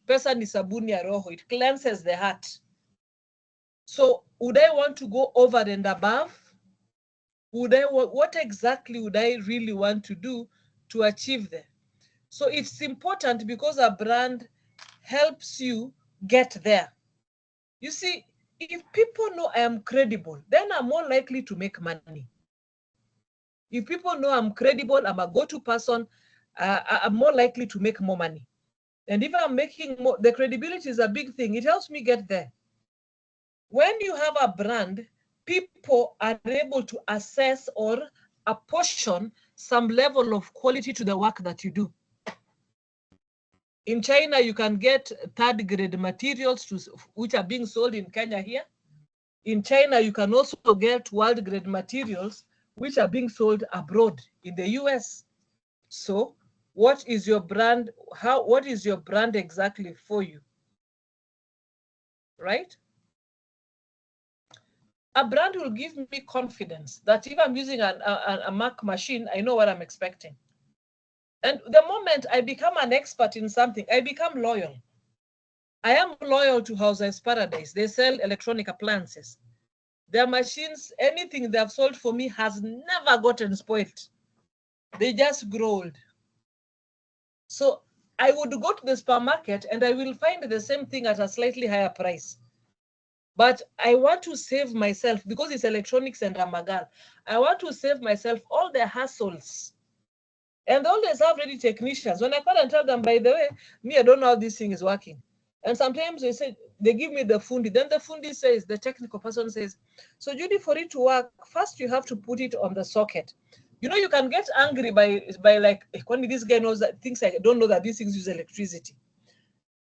Pesa ni sabuni ya roho. It cleanses the heart. So would I want to go over and above? What exactly would I really want to do to achieve that? So it's important because a brand helps you get there. You see, if people know I am credible, then I'm more likely to make money. If people know I'm credible, I'm a go-to person, I'm more likely to make more money. And if I'm making more, the credibility is a big thing. It helps me get there. When you have a brand, people are able to assess or apportion some level of quality to the work that you do. In China, you can get third-grade materials which are being sold in Kenya here. In China, you can also get world-grade materials which are being sold abroad in the US. So what is your brand? What is your brand exactly for you? Right? A brand will give me confidence that if I'm using a Mac machine, I know what I'm expecting. And the moment I become an expert in something, I become loyal. I am loyal to House's Paradise. They sell electronic appliances. Their machines, anything they have sold for me has never gotten spoiled. They just grow old. So I would go to the supermarket and I will find the same thing at a slightly higher price. But I want to save myself, because it's electronics and I'm a girl, I want to save myself all the hassles. And they always have ready technicians. When I call and tell them, by the way, me, I don't know how this thing is working. And sometimes they say, they give me the fundi. Then the fundi says, the technical person says, so Judy, for it to work, first you have to put it on the socket. You know, you can get angry by like, when this guy knows that things I don't know that these things use electricity.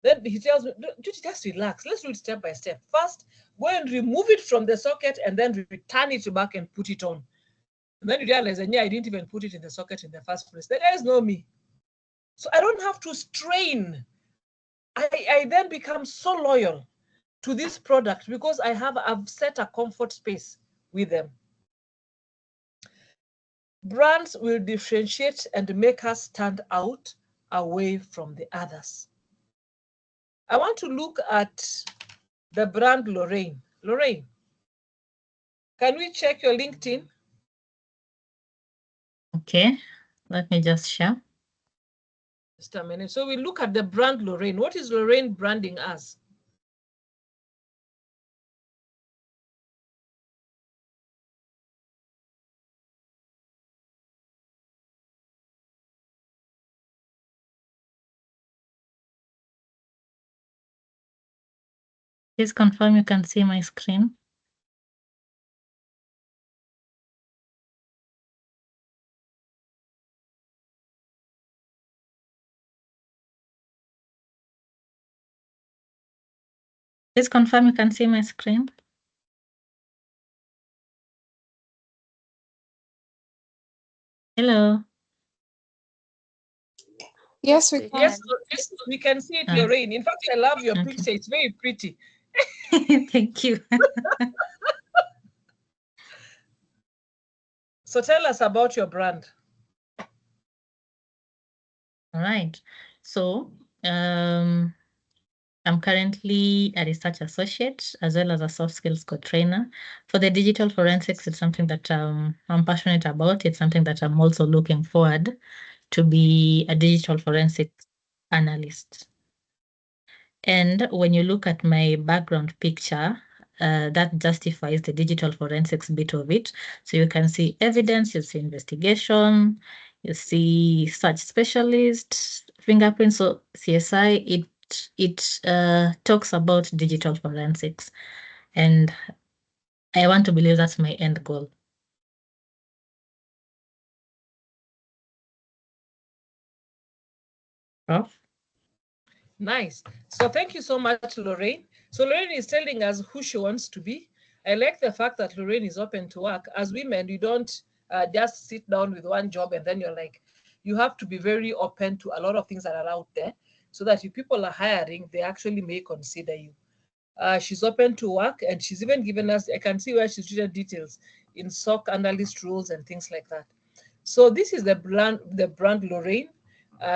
Then he tells me, Judy, just relax. Let's do it step by step. First, go and remove it from the socket and then return it back and put it on. And then you realize that, yeah, I didn't even put it in the socket in the first place. The guys know me. So I don't have to strain. I then become so loyal to this product because I've set a comfort space with them. Brands will differentiate and make us stand out away from the others. I want to look at the brand Lorraine. Lorraine, can we check your LinkedIn? Okay, let me just share. Just a minute. So we look at the brand Lorraine. What is Lorraine branding as? Please confirm you can see my screen. Please confirm you can see my screen. Hello. Yes, we can. Yes, we can see it, Lorraine. In fact, I love your picture. It's very pretty. Thank you. So tell us about your brand. All right. So I'm currently a research associate as well as a soft skills co-trainer. For the digital forensics, it's something that I'm passionate about. It's something that I'm also looking forward to be a digital forensics analyst. And when you look at my background picture, that justifies the digital forensics bit of it. So you can see evidence, you see investigation, you see search specialist, fingerprints. So CSI, it talks about digital forensics. And I want to believe that's my end goal. Prof? Nice. So thank you so much, Lorraine. So Lorraine is telling us who she wants to be. I like the fact that Lorraine is open to work. As women, you don't just sit down with one job and then you're like, you have to be very open to a lot of things that are out there so that if people are hiring, they actually may consider you. She's open to work and she's even given us, I can see where she's written details in SOC analyst roles and things like that. So this is the brand Lorraine.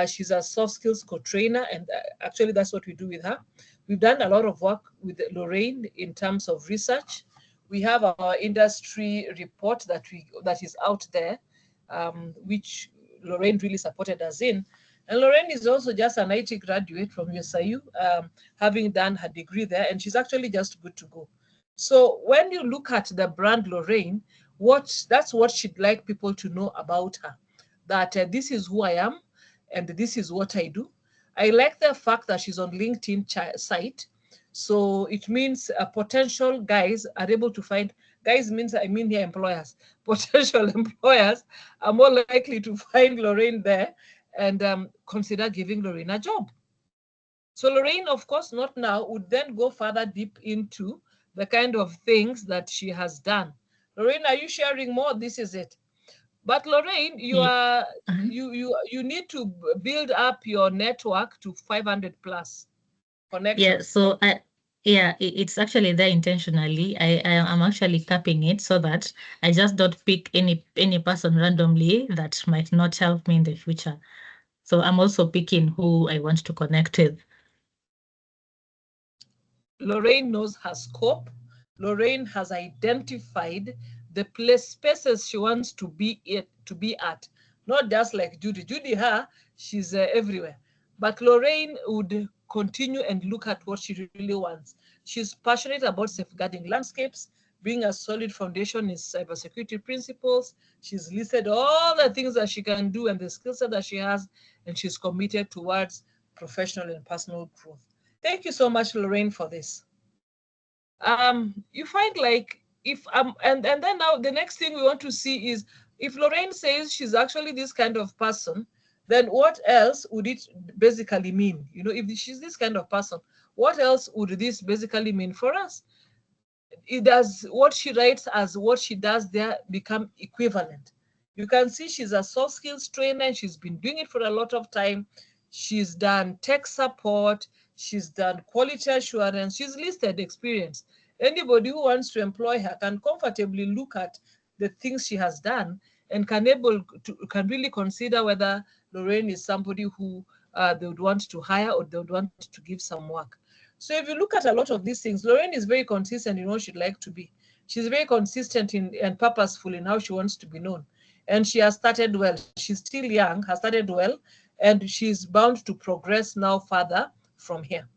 She's a soft skills co-trainer, and actually that's what we do with her. We've done a lot of work with Lorraine in terms of research. We have our industry report that is out there, which Lorraine really supported us in. And Lorraine is also just an IT graduate from USIU, having done her degree there, and she's actually just good to go. So when you look at the brand Lorraine, that's what she'd like people to know about her, that this is who I am and this is what I do. I like the fact that she's on LinkedIn site. So it means potential guys are able to find, guys means I mean here employers, potential employers are more likely to find Lorraine there and consider giving Lorraine a job. So Lorraine, of course, not now, would then go further deep into the kind of things that she has done. Lorraine, are you sharing more? This is it. But Lorraine, Yeah. you need to build up your network to 500 plus Yeah, connections. so it's actually there intentionally. I'm actually capping it so that I just don't pick any person randomly that might not help me in the future. So I'm also picking who I want to connect with. Lorraine knows her scope. Lorraine has identified the spaces she wants to be at, not just like Judy. Judy, she's everywhere. But Lorraine would continue and look at what she really wants. She's passionate about safeguarding landscapes, being a solid foundation in cybersecurity principles. She's listed all the things that she can do and the skill set that she has, and she's committed towards professional and personal growth. Thank you so much, Lorraine, for this. You find like if and then now the next thing we want to see is if Lorraine says she's actually this kind of person, then what else would it basically mean? You know, if she's this kind of person, what else would this basically mean for us? It does what she writes as what she does there become equivalent. You can see she's a soft skills trainer and she's been doing it for a lot of time. She's done tech support, she's done quality assurance, she's listed experience. Anybody who wants to employ her can comfortably look at the things she has done and can really consider whether Lorraine is somebody who they would want to hire or they would want to give some work. So if you look at a lot of these things, Lorraine is very consistent in what she'd like to be. She's very consistent and purposeful in how she wants to be known. And she has started well. She's still young, has started well, and she's bound to progress now further from here.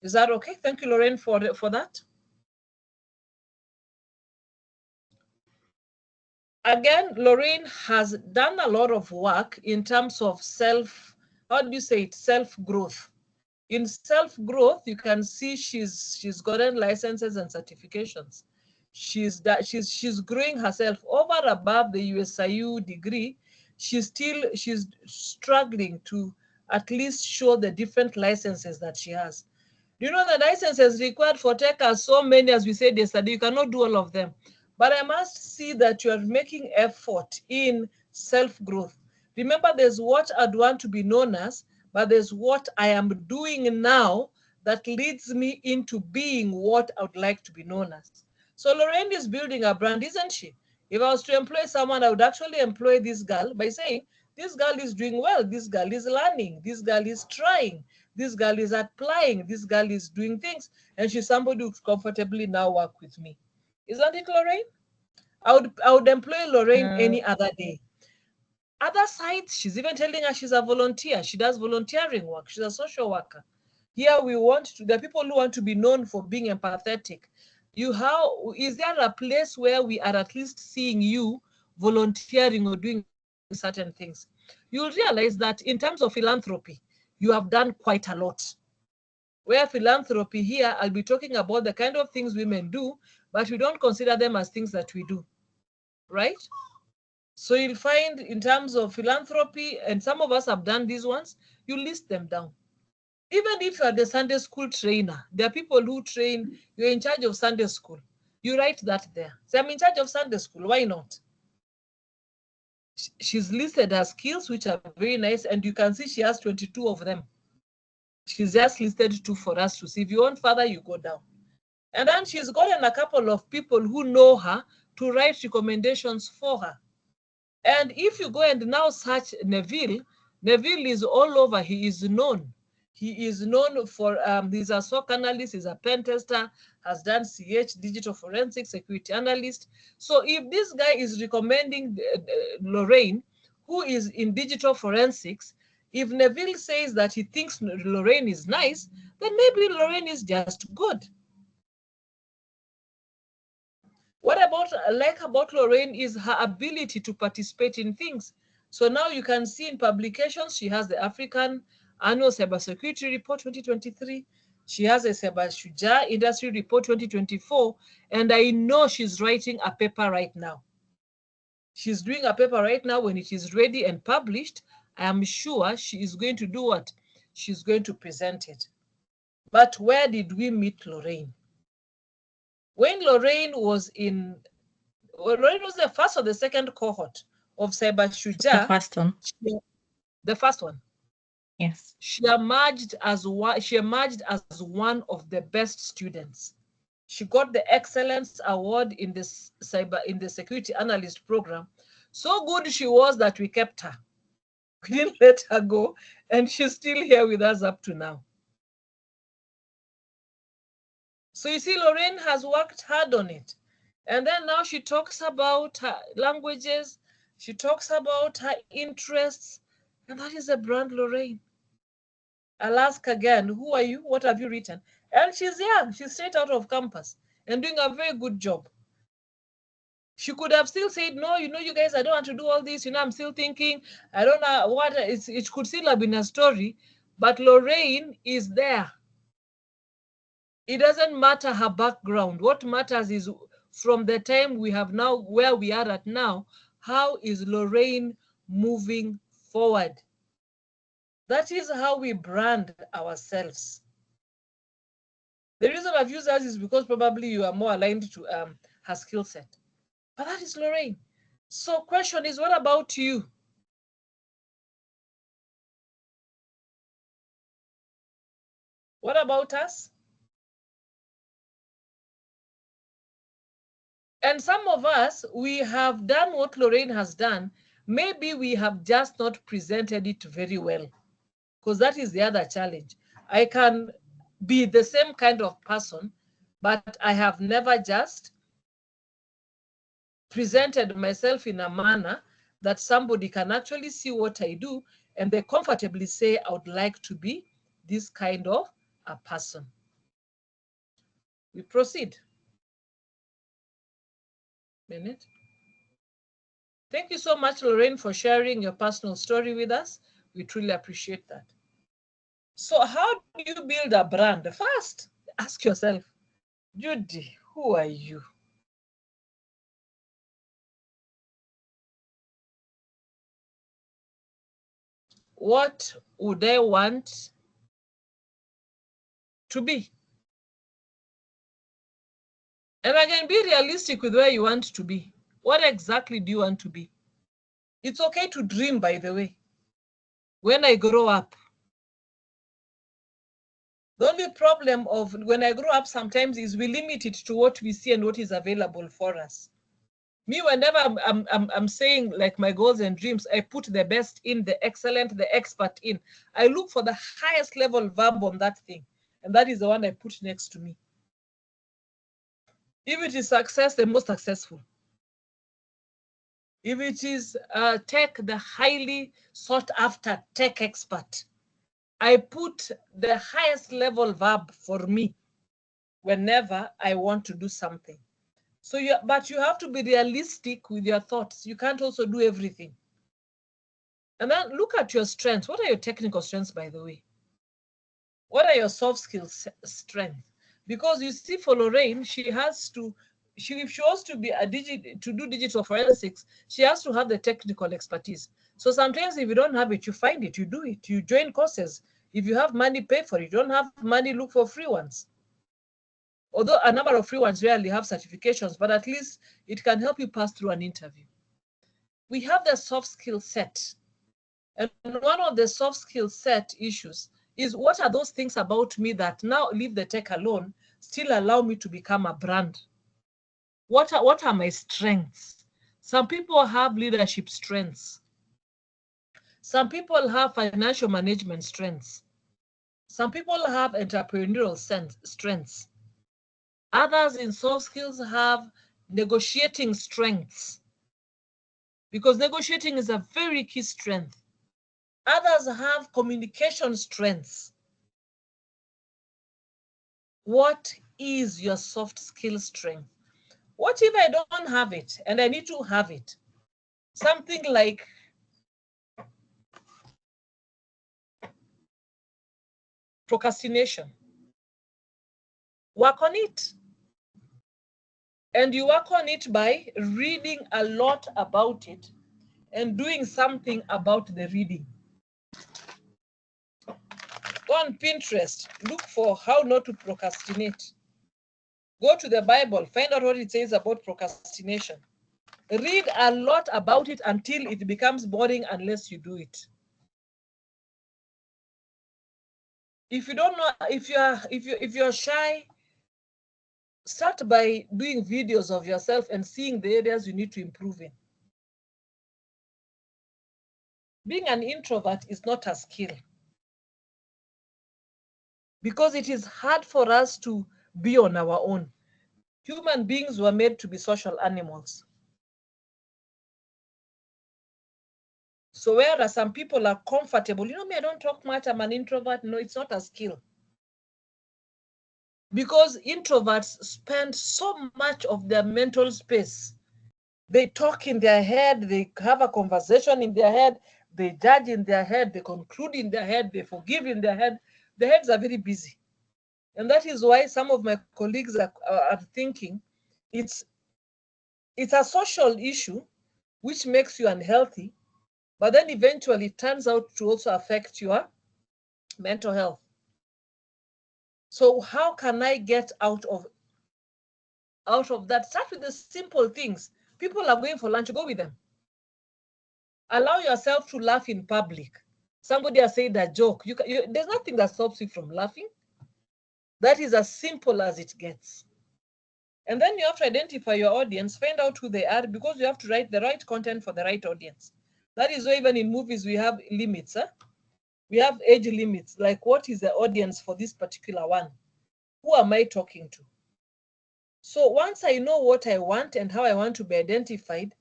Is that okay? Thank you, Lorraine, for that. Again, Lorraine has done a lot of work in terms of self-growth. In self-growth, you can see she's gotten licenses and certifications. She's growing herself over above the USIU degree. She's struggling to at least show the different licenses that she has. You know the licenses required for tech are so many, as we said yesterday, you cannot do all of them. But I must see that you are making effort in self-growth. Remember, there's what I'd want to be known as, but there's what I am doing now that leads me into being what I would like to be known as. So Lorraine is building a brand, isn't she? If I was to employ someone, I would actually employ this girl by saying, this girl is doing well, this girl is learning, this girl is trying, this girl is applying, this girl is doing things, and she's somebody who comfortably now work with me. Isn't it, Lorraine? I would employ Lorraine any other day. Other sites, she's even telling us she's a volunteer. She does volunteering work. She's a social worker. Here we want to, the people who want to be known for being empathetic. Is there a place where we are at least seeing you volunteering or doing certain things? You'll realize that in terms of philanthropy, you have done quite a lot. Where philanthropy here, I'll be talking about the kind of things women do, but we don't consider them as things that we do, right? So you'll find in terms of philanthropy, and some of us have done these ones, you list them down. Even if you're the Sunday school trainer, there are people who train, you're in charge of Sunday school. You write that there. So I'm in charge of Sunday school, why not? She's listed her skills, which are very nice, and you can see she has 22 of them. She's just listed 2 for us to see. If you want further, you go down. And then she's gotten a couple of people who know her to write recommendations for her. And if you go and now search Neville, Neville is all over. He is known. He is known for, he's a SOC analyst, he's a pen tester, has done CH, digital forensic security analyst. So if this guy is recommending Lorraine, who is in digital forensics, if Neville says that he thinks Lorraine is nice, then maybe Lorraine is just good. What I like about Lorraine is her ability to participate in things. So now you can see in publications, she has the African Annual Cybersecurity Report 2023. She has a Shujaa Industry Report 2024. And I know she's writing a paper right now. She's doing a paper right now. When it is ready and published, I am sure she is going to do what? She's going to present it. But where did we meet Lorraine? When Lorraine was the first or the second cohort of Cyber Shujaa. The first one. The first one. Yes. She emerged as one of the best students. She got the Excellence Award in the Security Analyst program. So good she was that we kept her. We didn't let her go, and she's still here with us up to now. So you see, Lorraine has worked hard on it. And then now she talks about her languages, she talks about her interests, and that is a brand Lorraine. I'll ask again, who are you? What have you written? And she's young, she's straight out of campus and doing a very good job. She could have still said, no, you guys, I don't want to do all this. I'm still thinking, I don't know what, it could still have been a story, but Lorraine is there. It doesn't matter her background. What matters is from the time we have now, where we are at now, how is Lorraine moving forward? That is how we brand ourselves. The reason I've used that is because probably you are more aligned to her skill set. But that is Lorraine. So question is, what about you? What about us? And some of us, we have done what Lorraine has done. Maybe we have just not presented it very well, because that is the other challenge. I can be the same kind of person, but I have never just presented myself in a manner that somebody can actually see what I do and they comfortably say, I would like to be this kind of a person. We proceed. Minute. Thank you so much, Lorraine, for sharing your personal story with us. We truly appreciate that. So how do you build a brand? First, ask yourself, Judy, who are you? What would I want to be? And again, be realistic with where you want to be. What exactly do you want to be? It's okay to dream, by the way. When I grow up, the only problem of when I grow up sometimes is we limit it to what we see and what is available for us. Me, whenever I'm saying like my goals and dreams, I put the best in, the excellent, the expert in. I look for the highest level verb on that thing. And that is the one I put next to me. If it is success, the most successful. If it is tech, the highly sought after tech expert. I put the highest level verb for me whenever I want to do something. So but you have to be realistic with your thoughts. You can't also do everything. And then look at your strengths. What are your technical strengths, by the way? What are your soft skills strengths? Because you see, for Lorraine, if she wants to be to do digital forensics, she has to have the technical expertise. So sometimes if you don't have it, you find it, you do it, you join courses. If you have money, pay for it. You don't have money, look for free ones. Although a number of free ones rarely have certifications, but at least it can help you pass through an interview. We have the soft skill set. And one of the soft skill set issues is, what are those things about me that now, leave the tech alone, still allow me to become a brand? What are my strengths? Some people have leadership strengths. Some people have financial management strengths. Some people have entrepreneurial strengths. Others in soft skills have negotiating strengths, because negotiating is a very key strength. Others have communication strengths. What is your soft skill strength? What if I don't have it and I need to have it? Something like procrastination. Work on it. And you work on it by reading a lot about it and doing something about the reading. Go on Pinterest, look for how not to procrastinate. Go to the Bible, find out what it says about procrastination. Read a lot about it until it becomes boring unless you do it. If you don't know, if you're shy, start by doing videos of yourself and seeing the areas you need to improve in. Being an introvert is not a skill, because it is hard for us to be on our own. Human beings were made to be social animals. So whereas some people are comfortable, me, I don't talk much, I'm an introvert. No, it's not a skill. Because introverts spend so much of their mental space. They talk in their head, they have a conversation in their head, they judge in their head, they conclude in their head, they forgive in their head. Their heads are very busy. And that is why some of my colleagues are thinking it's a social issue which makes you unhealthy, but then eventually it turns out to also affect your mental health. So how can I get out of that? Start with the simple things. People are going for lunch, go with them. Allow yourself to laugh in public. Somebody has said a joke. There's nothing that stops you from laughing. That is as simple as it gets. And then you have to identify your audience, find out who they are, because you have to write the right content for the right audience. That is why even in movies we have limits. We have age limits, like what is the audience for this particular one? Who am I talking to? So once I know what I want and how I want to be identified,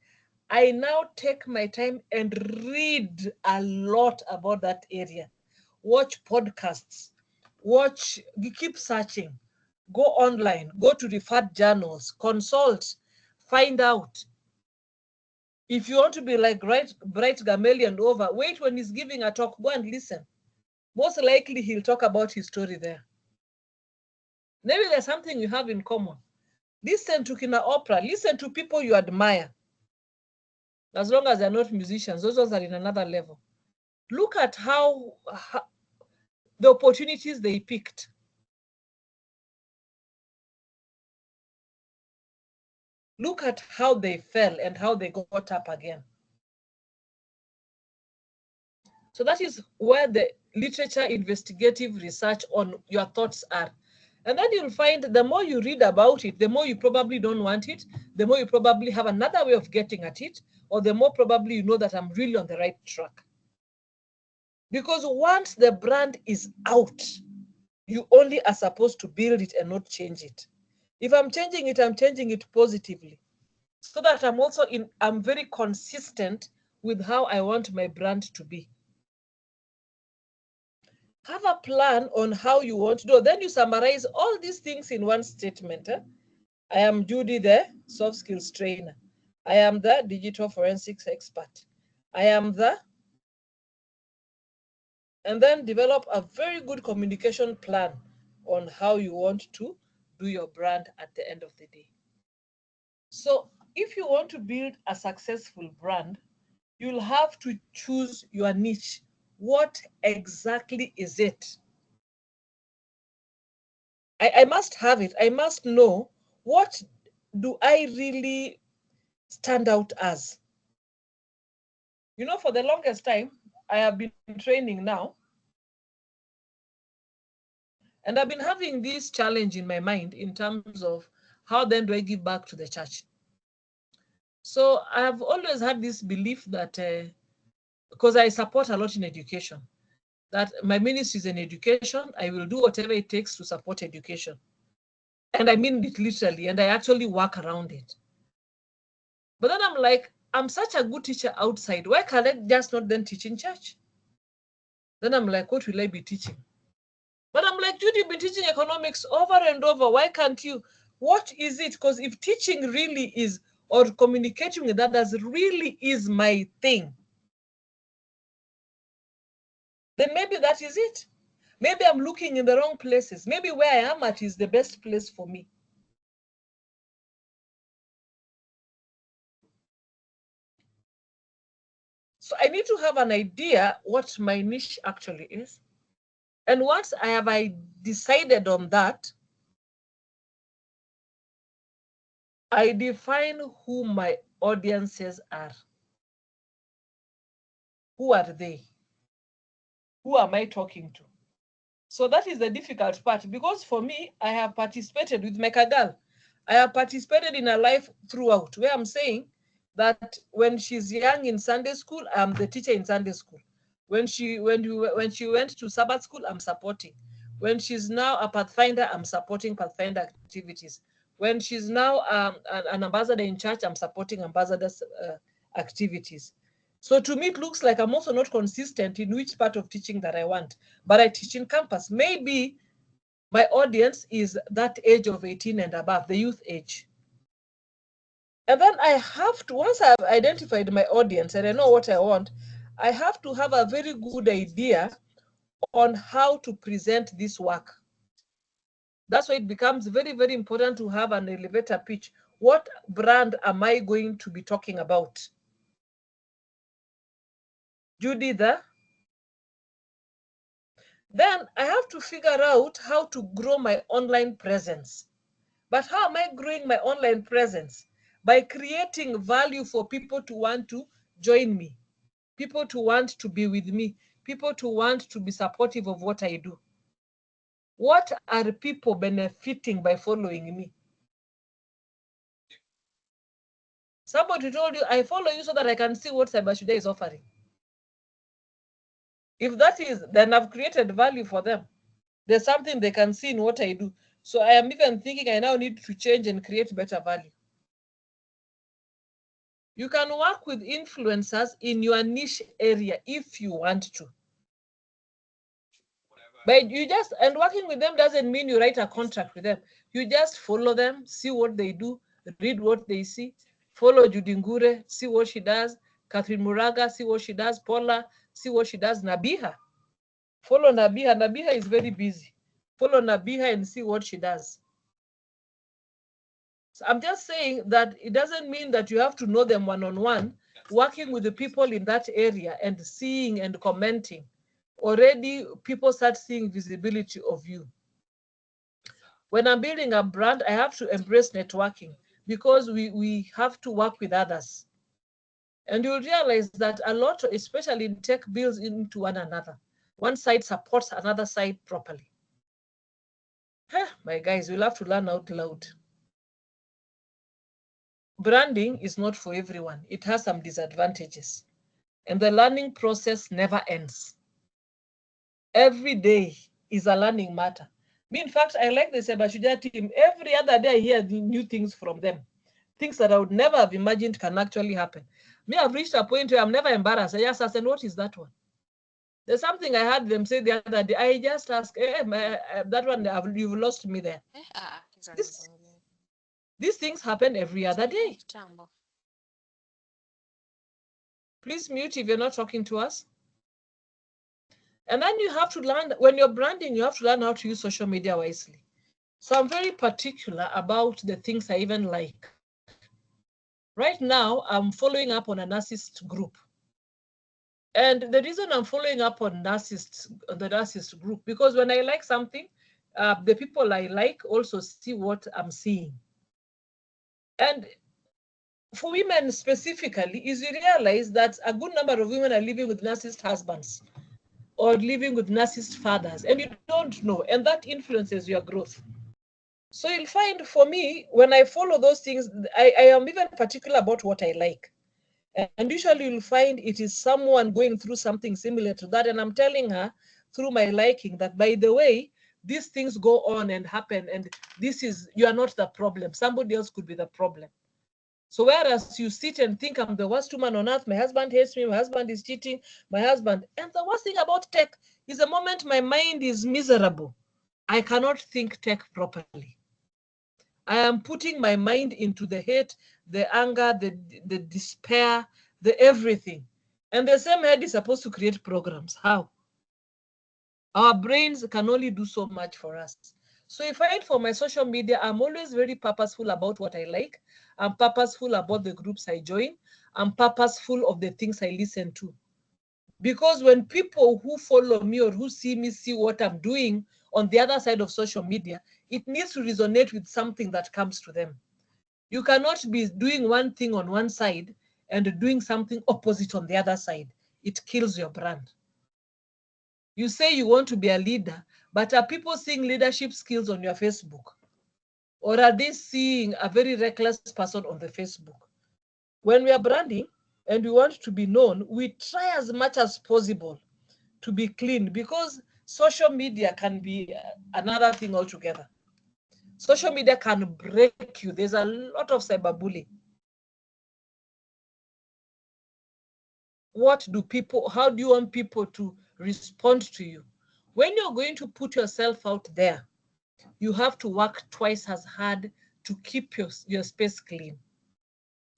I now take my time and read a lot about that area. Watch podcasts, keep searching, go online, go to referred journals, consult, find out. If you want to be like Bright Gamaliel over, wait when he's giving a talk, go and listen. Most likely he'll talk about his story there. Maybe there's something you have in common. Listen to Kina Oprah, listen to people you admire. As long as they're not musicians, those ones are in another level. Look at how the opportunities they picked. Look at how they fell and how they got up again. So that is where the literature investigative research on your thoughts are. And then you'll find the more you read about it, the more you probably don't want it, the more you probably have another way of getting at it, or the more probably you know that I'm really on the right track. Because once the brand is out, you only are supposed to build it and not change it. If I'm changing it positively, so that I'm very consistent with how I want my brand to be. Have a plan on how you want to do. Then you summarize all these things in one statement. I am Judy, the soft skills trainer. I am the digital forensics expert. I am the, and then develop a very good communication plan on how you want to do your brand at the end of the day. So if you want to build a successful brand, you'll have to choose your niche. What exactly is it? I must have it. I must know, what do I really stand out as? For the longest time, I have been training now. And I've been having this challenge in my mind in terms of how then do I give back to the church? So I've always had this belief that, because I support a lot in education, that my ministry is in education, I will do whatever it takes to support education. And I mean it literally, and I actually work around it. But then I'm like, I'm such a good teacher outside. Why can't I just not then teach in church? Then I'm like, what will I be teaching? But I'm like, Judy, you've been teaching economics over and over. Why can't you? What is it? Because if teaching really is, or communicating with others really is my thing, then maybe that is it. Maybe I'm looking in the wrong places. Maybe where I am at is the best place for me. So I need to have an idea what my niche actually is. And once I decided on that, I define who my audiences are. Who are they? Who am I talking to? So that is the difficult part, because for me, I have participated with Mekagal. I have participated in her life throughout, where I'm saying that when she's young in Sunday school, I'm the teacher in Sunday school. When she went to Sabbath school, I'm supporting. When she's now a Pathfinder, I'm supporting Pathfinder activities. When she's now an ambassador in church, I'm supporting ambassadors' activities. So to me, it looks like I'm also not consistent in which part of teaching that I want, but I teach in campus. Maybe my audience is that age of 18 and above, the youth age. And then I have to, once I've identified my audience and I know what I want, I have to have a very good idea on how to present this work. That's why it becomes very, very important to have an elevator pitch. What brand am I going to be talking about? Judy there? Then I have to figure out how to grow my online presence. But how am I growing my online presence? By creating value for people to want to join me, people to want to be with me, people to want to be supportive of what I do. What are people benefiting by following me? Somebody told you, I follow you so that I can see what Shujaa is offering. If that is, then I've created value for them. There's something they can see in what I do. So I am even thinking I now need to change and create better value. You can work with influencers in your niche area if you want to. But you just, and working with them doesn't mean you write a contract with them. You just follow them, see what they do, read what they see, follow Judy Ngure, see what she does, Catherine Muraga, see what she does, Paula, see what she does, Nabiha. Follow Nabiha. Nabiha is very busy. Follow Nabiha and see what she does. So I'm just saying that it doesn't mean that you have to know them one-on-one. Working with the people in that area and seeing and commenting, already people start seeing visibility of you. When I'm building a brand, I have to embrace networking because we have to work with others. And you'll realize that a lot, especially in tech, builds into one another. One side supports another side properly. My guys, we'll have to learn out loud. Branding is not for everyone. It has some disadvantages. And the learning process never ends. Every day is a learning matter. Me, in fact, I like the Shujaa team. Every other day I hear new things from them. Things that I would never have imagined can actually happen. Me, I've reached a point where I'm never embarrassed. I just ask, and what is that one? There's something I heard them say the other day. I just ask, that one, you've lost me there. These things happen every other day. Please mute if you're not talking to us. And then you have to learn, when you're branding, you have to learn how to use social media wisely. So I'm very particular about the things I even like. Right now, I'm following up on a narcissist group. And the reason I'm following up on the narcissist group, because when I like something, the people I like also see what I'm seeing. And for women specifically, is you realize that a good number of women are living with narcissist husbands or living with narcissist fathers, and you don't know, and that influences your growth. So you'll find, for me, when I follow those things, I am even particular about what I like. And usually you'll find it is someone going through something similar to that, and I'm telling her through my liking that, by the way, these things go on and happen, and you are not the problem. Somebody else could be the problem. So whereas you sit and think I'm the worst woman on earth, my husband hates me, my husband is cheating, and the worst thing about tech is the moment my mind is miserable, I cannot think tech properly. I am putting my mind into the hate, the anger, the despair, the everything. And the same head is supposed to create programs. How? Our brains can only do so much for us. So if I for my social media, I'm always very purposeful about what I like. I'm purposeful about the groups I join. I'm purposeful of the things I listen to. Because when people who follow me or who see me see what I'm doing on the other side of social media, it needs to resonate with something that comes to them. You cannot be doing one thing on one side and doing something opposite on the other side. It kills your brand. You say you want to be a leader, but are people seeing leadership skills on your Facebook? Or are they seeing a very reckless person on the Facebook? When we are branding and we want to be known, we try as much as possible to be clean, because social media can be another thing altogether. Social media can break you. There's a lot of cyberbullying. How do you want people to respond to you? When you're going to put yourself out there, you have to work twice as hard to keep your space clean.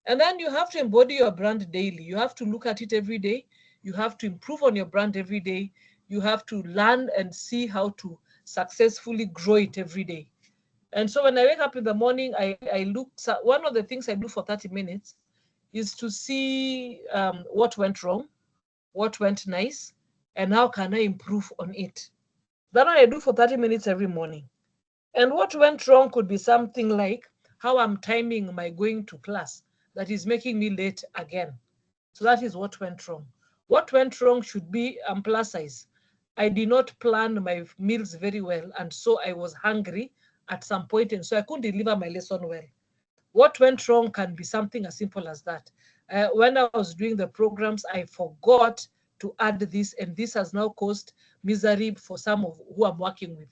And then you have to embody your brand daily. You have to look at it every day. You have to improve on your brand every day. You have to learn and see how to successfully grow it every day. And so when I wake up in the morning, I look, one of the things I do for 30 minutes is to see what went wrong, what went nice, and how can I improve on it. That what I do for 30 minutes every morning. And what went wrong could be something like how I'm timing my going to class that is making me late again. So that is what went wrong. What went wrong should be plus size. I did not plan my meals very well, and so I was hungry at some point, and so I couldn't deliver my lesson well. What went wrong can be something as simple as that. When I was doing the programs, I forgot to add this, and this has now caused misery for some of who I'm working with.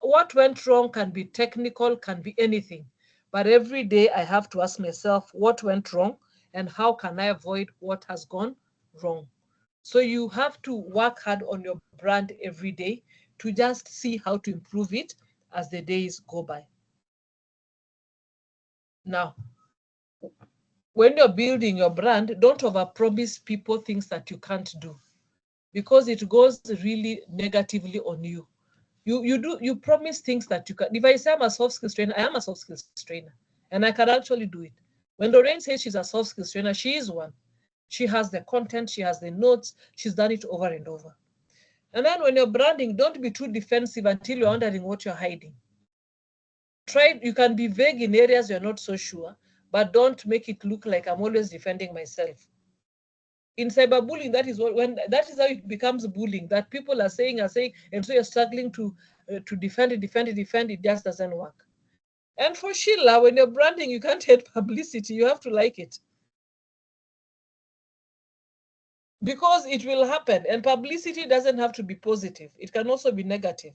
What went wrong can be technical, can be anything. But every day I have to ask myself what went wrong and how can I avoid what has gone wrong. So you have to work hard on your brand every day to just see how to improve it as the days go by. Now, when you're building your brand, don't overpromise people things that you can't do, because it goes really negatively on you. You promise things that you can. If I say I'm a soft skills trainer, I am a soft skills trainer, and I can actually do it. When Lorraine says she's a soft skills trainer, she is one. She has the content, she has the notes, she's done it over and over. And then when you're branding, don't be too defensive until you're wondering what you're hiding. You can be vague in areas you're not so sure, but don't make it look like I'm always defending myself. In cyberbullying, that is how it becomes bullying. That people are saying, and so you're struggling to defend it. It just doesn't work. And for Sheila, when you're branding, you can't hate publicity. You have to like it, because it will happen. And publicity doesn't have to be positive. It can also be negative.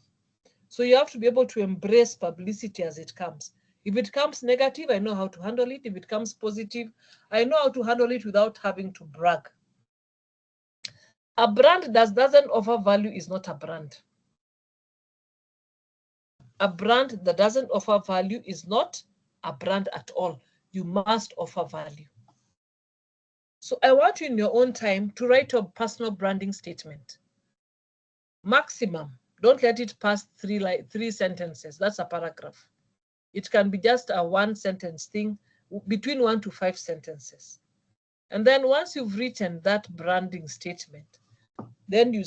So you have to be able to embrace publicity as it comes. If it comes negative, I know how to handle it. If it comes positive, I know how to handle it without having to brag. A brand that doesn't offer value is not a brand. A brand that doesn't offer value is not a brand at all. You must offer value. So I want you in your own time to write your personal branding statement. Maximum. Don't let it pass three sentences. That's a paragraph. It can be just a one sentence thing, between 1 to 5 sentences. And then once you've written that branding statement, then you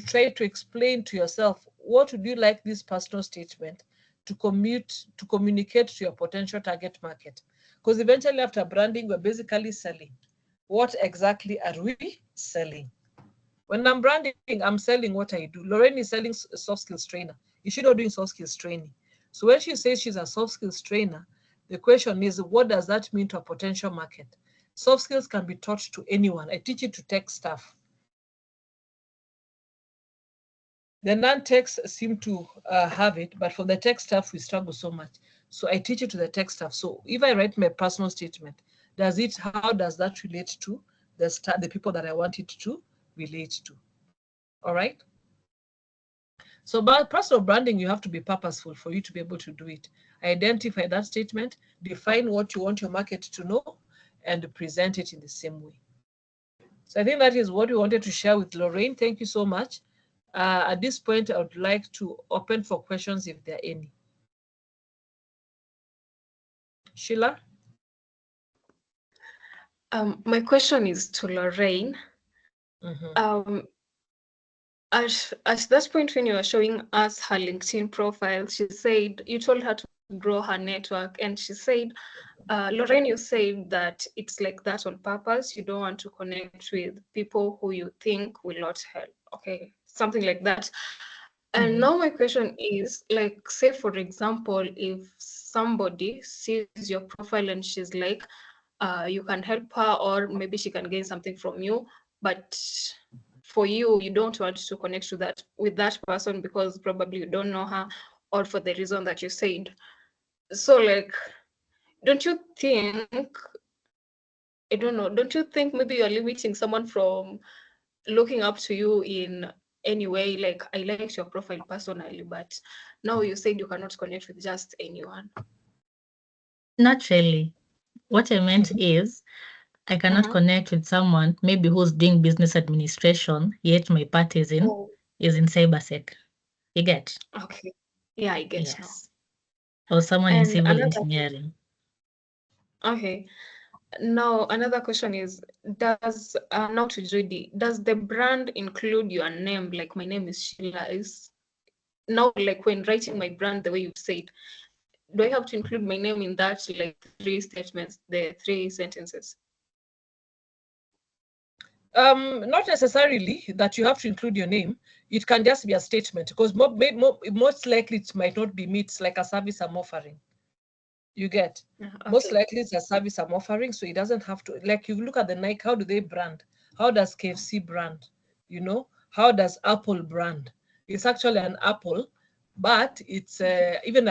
try to explain to yourself, what would you like this personal statement to communicate to your potential target market? Because eventually after branding, we're basically selling. What exactly are we selling? When I'm branding, I'm selling what I do. Lorraine is selling a soft skills trainer. Is she not doing soft skills training? So when she says she's a soft skills trainer, the question is, what does that mean to a potential market? Soft skills can be taught to anyone. I teach it to tech staff. The non-techs seem to have it, but for the tech staff, we struggle so much. So I teach it to the tech staff. So if I write my personal statement, how does that relate to the people that I want it to relate to? All right. So by personal branding, you have to be purposeful for you to be able to do it. Identify that statement, define what you want your market to know, and present it in the same way. So I think that is what we wanted to share with Lorraine. Thank you so much. At this point, I would like to open for questions if there are any. Sheila? My question is to Lorraine. At that point when you were showing us her LinkedIn profile, she said you told her to grow her network, and she said, Lorraine, you said that it's like that on purpose. You don't want to connect with people who you think will not help. Okay, something like that. And now my question is, like, say for example, if somebody sees your profile and she's like, you can help her, or maybe she can gain something from you, but for you, you don't want to connect with that person because probably you don't know her, or for the reason that you said. So, like, don't you think, I don't know, don't you think maybe you're limiting someone from looking up to you in any way? Like, I liked your profile personally, but now you said you cannot connect with just anyone. Not really. What I meant is I cannot connect with someone maybe who's doing business administration, yet my part is in cybersec. You get? Okay. Yeah, I get now. Yes. Or someone in And civil engineering. Okay. Now, another question is, does now to Judy, does the brand include your name? Like, my name is Sheila. Is now, like, when writing my brand, the way you said, do I have to include my name in that, like, 3 statements, the 3 sentences? Not necessarily that you have to include your name. It can just be a statement, because most likely it might not be me. It's like a service I'm offering. You get? Okay. Most likely it's a service I'm offering, so it doesn't have to, like, you look at the Nike, how do they brand? How does KFC brand? You know, how does Apple brand? It's actually an apple, but it's even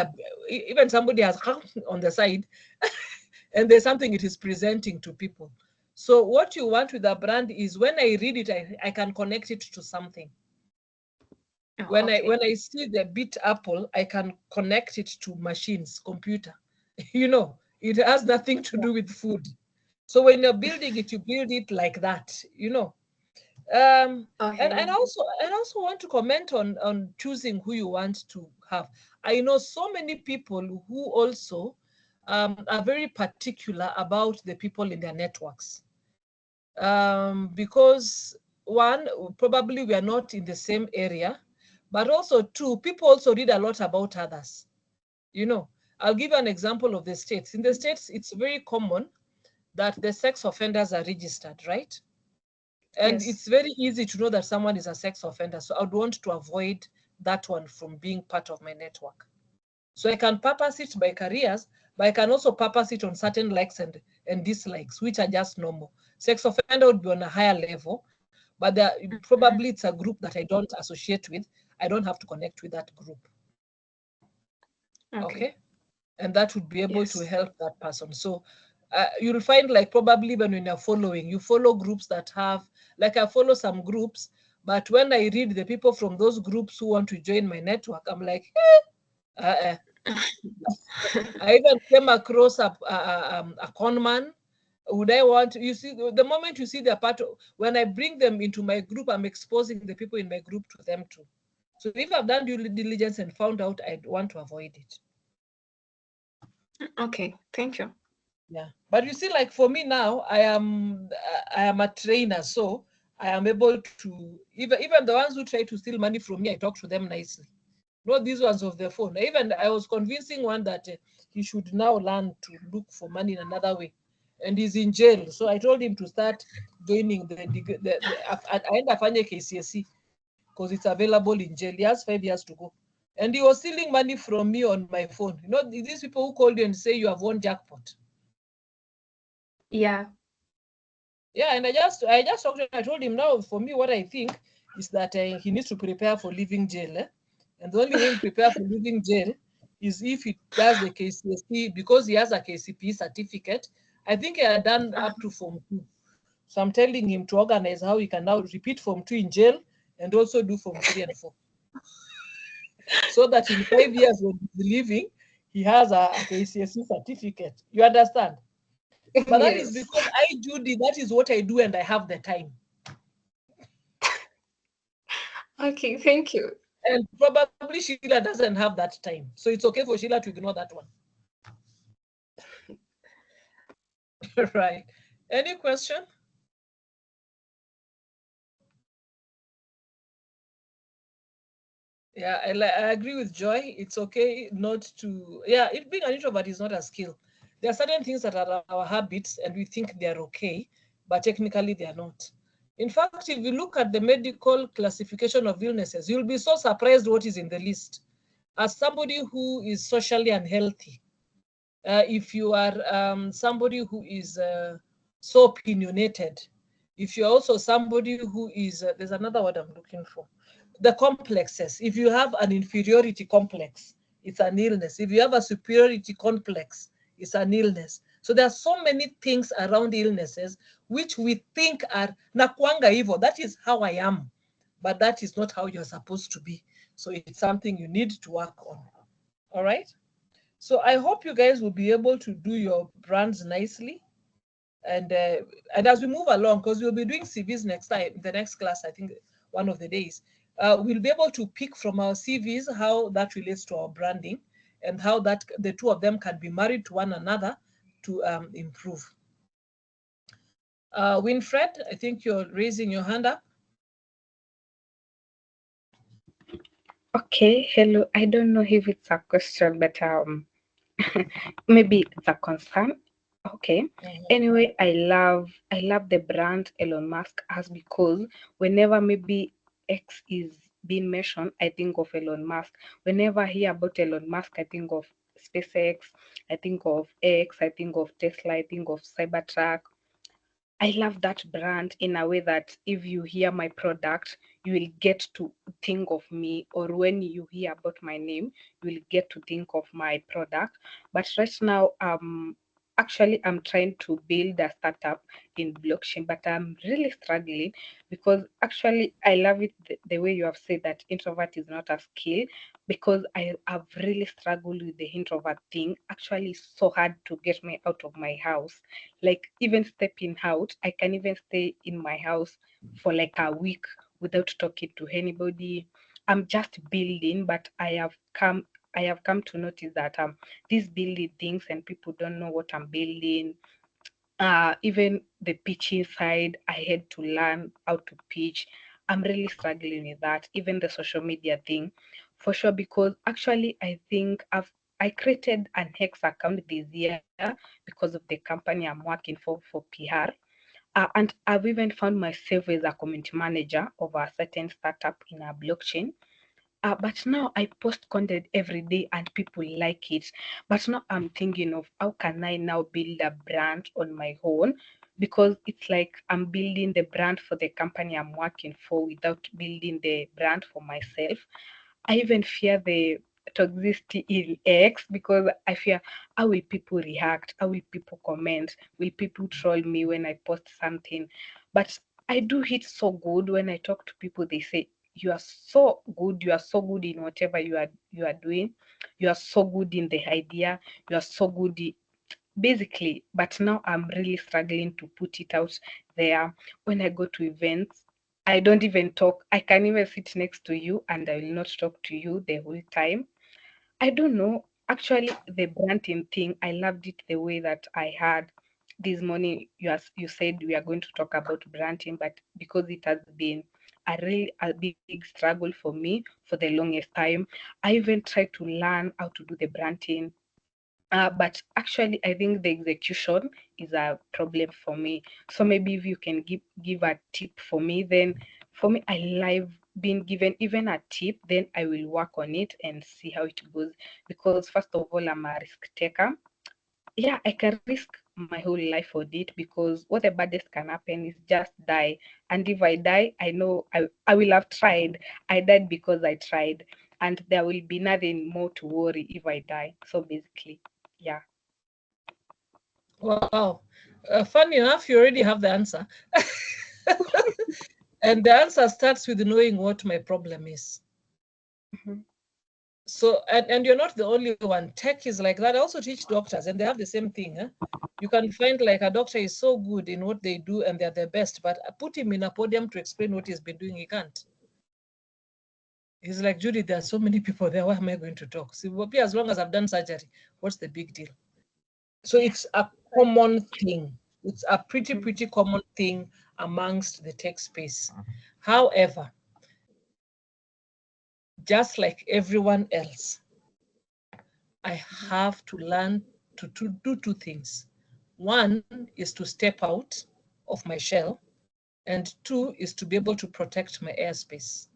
somebody has on the side and there's something it is presenting to people. So what you want with a brand is, when I read it, I can connect it to something. When I see the bit apple, I can connect it to machines, computer. You know, it has nothing to do with food. So when you're building it, you build it like that, you know. And also want to comment on choosing who you want to have. I know so many people who also are very particular about the people in their networks. Because one, probably we are not in the same area, but also two, people also read a lot about others. You know, I'll give you an example of the States. In the States, it's very common that the sex offenders are registered, right? And it's very easy to know that someone is a sex offender. So I'd want to avoid that one from being part of my network. So I can purpose it by careers, but I can also purpose it on certain likes and dislikes, which are just normal. Sex offender would be on a higher level, but probably it's a group that I don't associate with. I don't have to connect with that group. Okay. And that would be able to help that person. So you'll find, like, probably when you're following, you follow groups that have, like, I follow some groups, but when I read the people from those groups who want to join my network, I'm like, I even came across a con man. Would I want, you see, the moment you see the part of, when I bring them into my group, I'm exposing the people in my group to them too. So if I've done due diligence and found out, I'd want to avoid it. Okay, thank you. Yeah, but you see, like, for me now, I am a trainer, so I am able to, even the ones who try to steal money from me, I talk to them nicely. Not these ones of the phone. Even I was convincing one that he should now learn to look for money in another way, and he's in jail. So I told him to start joining the aenda afanye KCSE, because it's available in jail. He has 5 years to go. And he was stealing money from me on my phone. You know, these people who call you and say you have won jackpot. Yeah. Yeah, and I just talked to him. I told him, now, for me, what I think is that he needs to prepare for leaving jail. And the only way he'll prepare for leaving jail is if he does the KCSE, because he has a KCP certificate. I think he had done up to Form 2. So I'm telling him to organize how he can now repeat Form 2 in jail and also do Form 3 and 4. So that in 5 years when he's leaving, he has a KCSE certificate. You understand? But that is because Judy, that is what I do, and I have the time. Okay, thank you. And probably Sheila doesn't have that time. So it's okay for Sheila to ignore that one. Right. Any question? Yeah, I agree with Joy. It's okay not to, yeah, being an introvert is not a skill. There are certain things that are our habits and we think they are okay, but technically they are not. In fact, if you look at the medical classification of illnesses, you'll be so surprised what is in the list. As somebody who is socially unhealthy, if you are somebody who is so opinionated, if you're also somebody who is, there's another word I'm looking for, the complexes. If you have an inferiority complex, it's an illness. If you have a superiority complex, it's an illness. So there are so many things around illnesses which we think are nakwanga evil. That is how I am, but that is not how you're supposed to be. So it's something you need to work on. All right. So I hope you guys will be able to do your brands nicely. And as we move along, because we'll be doing CVs next time, the next class, I think one of the days, we'll be able to pick from our CVs how that relates to our branding and how that the two of them can be married to one another to improve. Winfred, I think you're raising your hand up. Okay, hello. I don't know if it's a question, but maybe it's a concern. Okay. Anyway, I love the brand Elon Musk has, because whenever maybe X is being mentioned, I think of Elon Musk. Whenever I hear about Elon Musk, I think of SpaceX, I think of X, I think of Tesla, I think of Cybertruck. I love that brand in a way that if you hear my product, you will get to think of me, or when you hear about my name, you will get to think of my product. But right now, actually, I'm trying to build a startup in blockchain, but I'm really struggling because actually, I love it the way you have said that introvert is not a skill, because I have really struggled with the introvert thing. Actually, it's so hard to get me out of my house. Like even stepping out, I can even stay in my house for like a week without talking to anybody. I'm just building, but I have come to notice that these building things and people don't know what I'm building. Even the pitching side, I had to learn how to pitch. I'm really struggling with that. Even the social media thing, for sure, because actually I think I created an Hex account this year because of the company I'm working for PR. And I've even found myself as a community manager of a certain startup in a blockchain. But now I post content every day and people like it. But now I'm thinking of how can I now build a brand on my own, because it's like I'm building the brand for the company I'm working for without building the brand for myself. I even fear the toxicity in X, because I fear how will people react? How will people comment? Will people troll me when I post something? But I do it so good when I talk to people. They say you are so good. You are so good in whatever you are doing. You are so good in the idea. You are so good. Basically, but now I'm really struggling to put it out there. When I go to events, I don't even talk. I can even sit next to you and I will not talk to you the whole time. I don't know. Actually, the branding thing, I loved it the way that I had this morning. You said we are going to talk about branding, but because it has been a big struggle for me for the longest time, I even tried to learn how to do the branding, but actually, I think the execution is a problem for me. So maybe if you can give a tip for me, then for me, I like being given even a tip, then I will work on it and see how it goes. Because first of all, I'm a risk taker. Yeah, I can risk my whole life for it, because what the baddest can happen is just die. And if I die, I know I will have tried. I died because I tried. And there will be nothing more to worry if I die. So basically, yeah. Wow. Funny enough, you already have the answer. And the answer starts with knowing what my problem is. Mm-hmm. So, and you're not the only one. Tech is like that. I also teach doctors and they have the same thing. You can find like a doctor is so good in what they do and they're the best, but put him in a podium to explain what he's been doing, he can't. He's like, Judy, there are so many people there. Why am I going to talk? See, well, as long as I've done surgery, what's the big deal? So it's a common thing. It's a pretty common thing amongst the tech space. However, just like everyone else, I have to learn to do two things. One is to step out of my shell, and two is to be able to protect my airspace.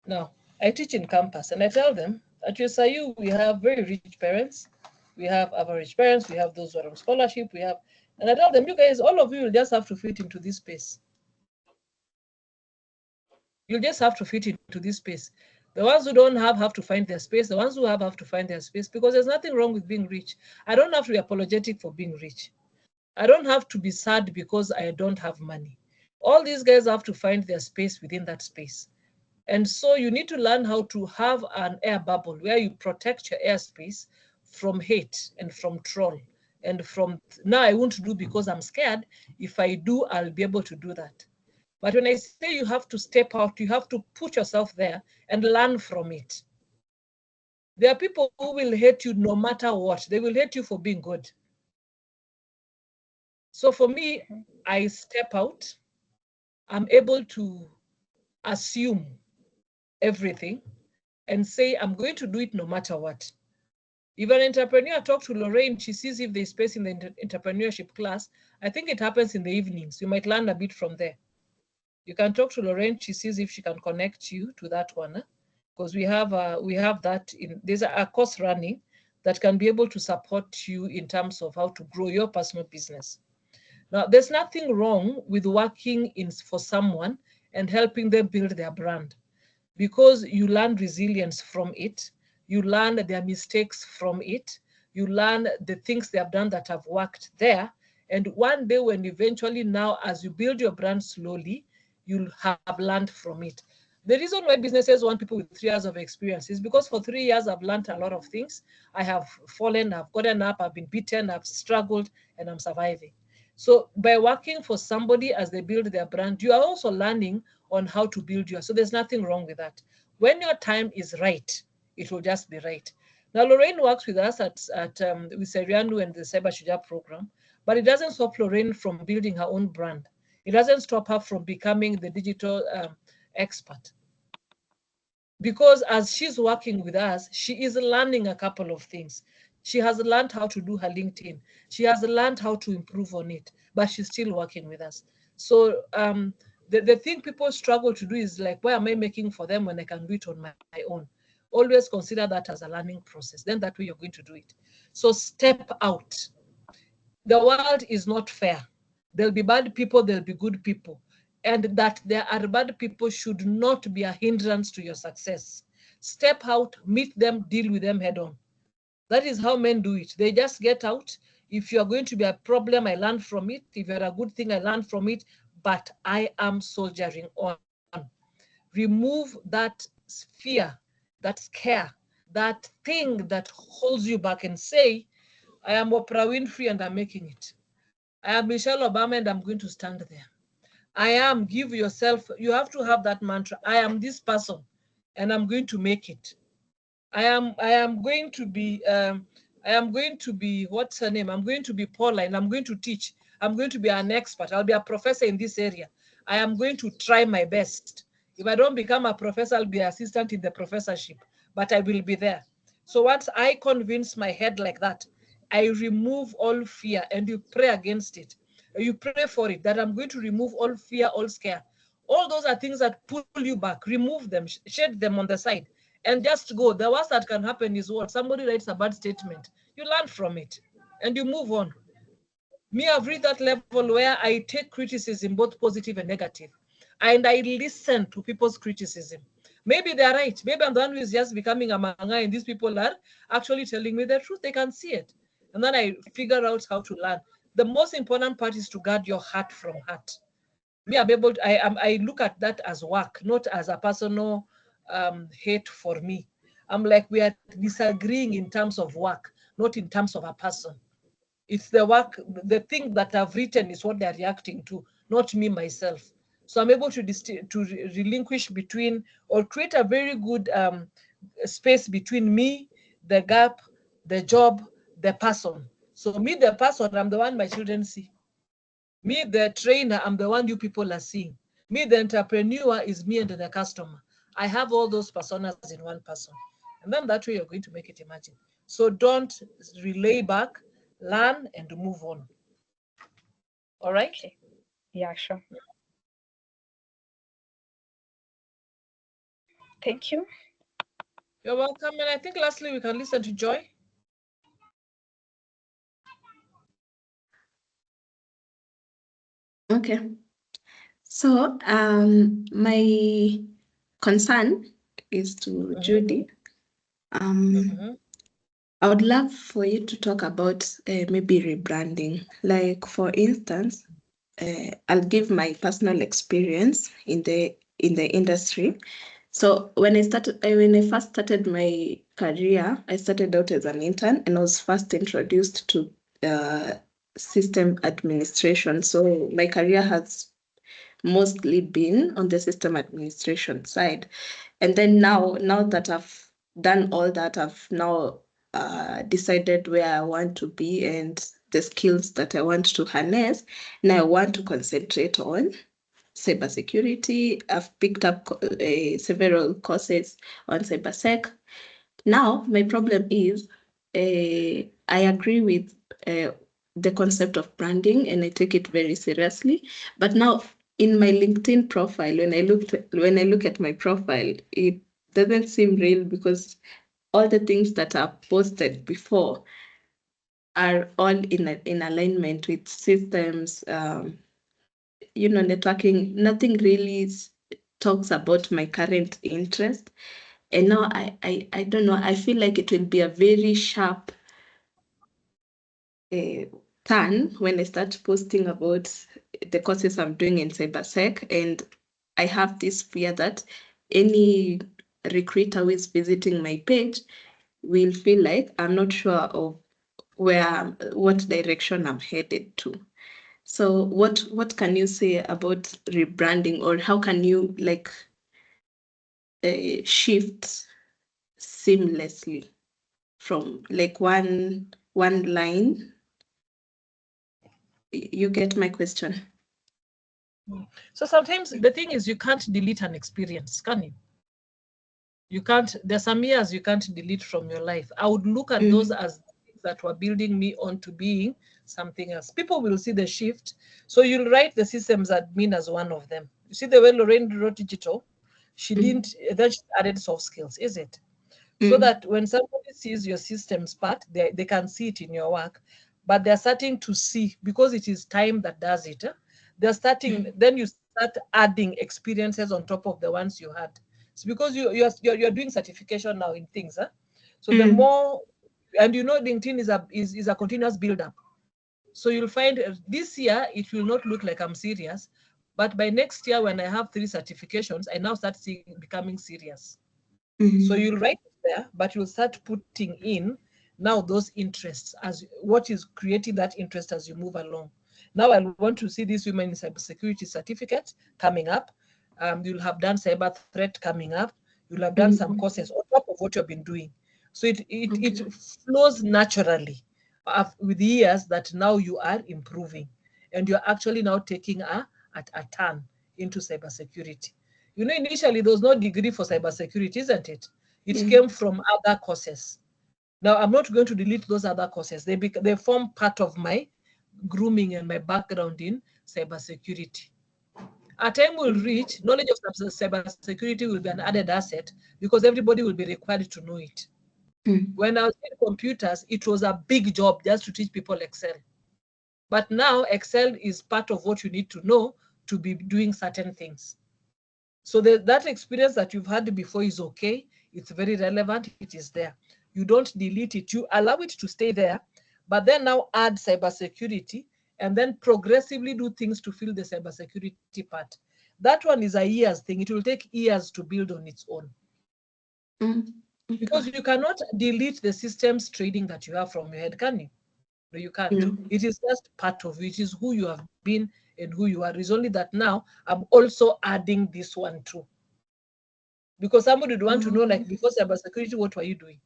Now, I teach in campus, and I tell them at USIU, we have very rich parents, we have average parents, we have those who are on scholarship, and I tell them, you guys, all of you will just have to fit into this space. You'll just have to fit into this space. The ones who don't have to find their space. The ones who have to find their space, because there's nothing wrong with being rich. I don't have to be apologetic for being rich. I don't have to be sad because I don't have money. All these guys have to find their space within that space. And so you need to learn how to have an air bubble where you protect your airspace from hate and from troll and from, now I won't do because I'm scared. If I do, I'll be able to do that. But when I say you have to step out, you have to put yourself there and learn from it. There are people who will hate you no matter what. They will hate you for being good. So for me, I step out. I'm able to assume everything and say, I'm going to do it no matter what. If an entrepreneur talks to Lorraine, she sees if there's space in the entrepreneurship class. I think it happens in the evenings. You might learn a bit from there. You can talk to Lorraine. She sees if she can connect you to that one, because we have that in. There's a course running that can be able to support you in terms of how to grow your personal business. Now, there's nothing wrong with working for someone and helping them build their brand, because you learn resilience from it. You learn their mistakes from it. You learn the things they have done that have worked there. And one day when eventually now, as you build your brand slowly, you'll have learned from it. The reason why businesses want people with 3 years of experience is because for 3 years, I've learned a lot of things. I have fallen, I've gotten up, I've been beaten, I've struggled, and I'm surviving. So by working for somebody as they build their brand, you are also learning on how to build yours. So there's nothing wrong with that. When your time is right, it will just be right. Now, Lorraine works with us with Serianu and the Cyber Shujaa program, but it doesn't stop Lorraine from building her own brand. It doesn't stop her from becoming the digital expert. Because as she's working with us, she is learning a couple of things. She has learned how to do her LinkedIn. She has learned how to improve on it, but she's still working with us. So the thing people struggle to do is like, why am I making for them when I can do it on my own? Always consider that as a learning process. Then that way you're going to do it. So step out. The world is not fair. There'll be bad people, there'll be good people. And that there are bad people should not be a hindrance to your success. Step out, meet them, deal with them head on. That is how men do it. They just get out. If you're going to be a problem, I learn from it. If you're a good thing, I learn from it. But I am soldiering on. Remove that fear, that scare, that thing that holds you back, and say, I am Oprah Winfrey and I'm making it. I am Michelle Obama and I'm going to stand there. I am, give yourself, you have to have that mantra. I am this person and I'm going to make it. I am going to be, what's her name? I'm going to be Paula and I'm going to teach. I'm going to be an expert. I'll be a professor in this area. I am going to try my best. If I don't become a professor, I'll be an assistant in the professorship, but I will be there. So once I convince my head like that, I remove all fear, and you pray against it. You pray for it, that I'm going to remove all fear, all scare. All those are things that pull you back. Remove them, shed them on the side, and just go. The worst that can happen is what? Somebody writes a bad statement. You learn from it, and you move on. Me, I've reached that level where I take criticism, both positive and negative, and I listen to people's criticism. Maybe they're right. Maybe I'm the one who is just becoming a manga, and these people are actually telling me the truth. They can see it. And then I figure out how to learn. The most important part is to guard your heart from hurt. Me, I'm able to, I look at that as work, not as a personal hate for me. I'm like, we are disagreeing in terms of work, not in terms of a person. It's the work, the thing that I've written is what they're reacting to, not me myself. So I'm able to relinquish between, or create a very good space between me, the gap, the job, the person. So me, the person, I'm the one my children see. Me, the trainer, I'm the one you people are seeing. Me, the entrepreneur, is me and the customer. I have all those personas in one person. And then that way you're going to make it emerging. So don't relay back, learn and move on. All right? Okay. Yeah, sure. Thank you. You're welcome. And I think lastly, we can listen to Joy. Okay. So my concern is to Judy. I would love for you to talk about maybe rebranding. Like for instance, I'll give my personal experience in the industry. So when I first started my career, I started out as an intern and I was first introduced to system administration. So my career has mostly been on the system administration side. And then now that I've done all that, I've now decided where I want to be and the skills that I want to harness. Now I want to concentrate on cybersecurity. I've picked up several courses on cybersec. Now my problem is I agree with the concept of branding and I take it very seriously. But now in my LinkedIn profile, when I look at my profile, it doesn't seem real because all the things that are posted before are all in alignment with systems, networking. Nothing really talks about my current interest. And now I don't know, I feel like it will be a very sharp turn when I start posting about the courses I'm doing in cybersec. And I have this fear that any recruiter who is visiting my page will feel like I'm not sure of what direction I'm headed to. So what can you say about rebranding, or how can you shift seamlessly from like one line? You get my question? So sometimes the thing is you can't delete an experience, can you? You can't, there's some years you can't delete from your life. I would look at those as things that were building me on to being something else. People will see the shift. So you'll write the systems admin as one of them. You see the way Lorraine wrote digital, she didn't, then she added soft skills, is it? So that when somebody sees your systems part, they can see it in your work, but they're starting to see, because it is time that does it. They're starting, then you start adding experiences on top of the ones you had. It's because you're doing certification now in things. So the more, and LinkedIn is a continuous build up. So you'll find this year, it will not look like I'm serious, but by next year, when I have 3 certifications, I now start seeing becoming serious. So you'll write it there, but you'll start putting in now those interests as what is creating that interest as you move along. Now I want to see this women in cybersecurity certificate coming up. You'll have done cyber threat coming up. You'll have done some courses on top of what you've been doing. So it flows naturally with years that now you are improving, and you're actually now taking a turn into cybersecurity. Initially there was no degree for cybersecurity, isn't it? It came from other courses. Now I'm not going to delete those other courses. They form part of my grooming and my background in cybersecurity. A time will reach, knowledge of cybersecurity will be an added asset because everybody will be required to know it. When I was in computers, it was a big job just to teach people Excel. But now Excel is part of what you need to know to be doing certain things. So that experience that you've had before is okay. It's very relevant. It is there. You don't delete it. You allow it to stay there, but then now add cybersecurity and then progressively do things to fill the cybersecurity part. That one is a years thing. It will take years to build on its own. Because you cannot delete the systems trading that you have from your head, can you? No, you can't. No. It is just part of it. It is who you have been and who you are. It's only that now I'm also adding this one too. Because somebody would want to know, like, before cybersecurity, what were you doing?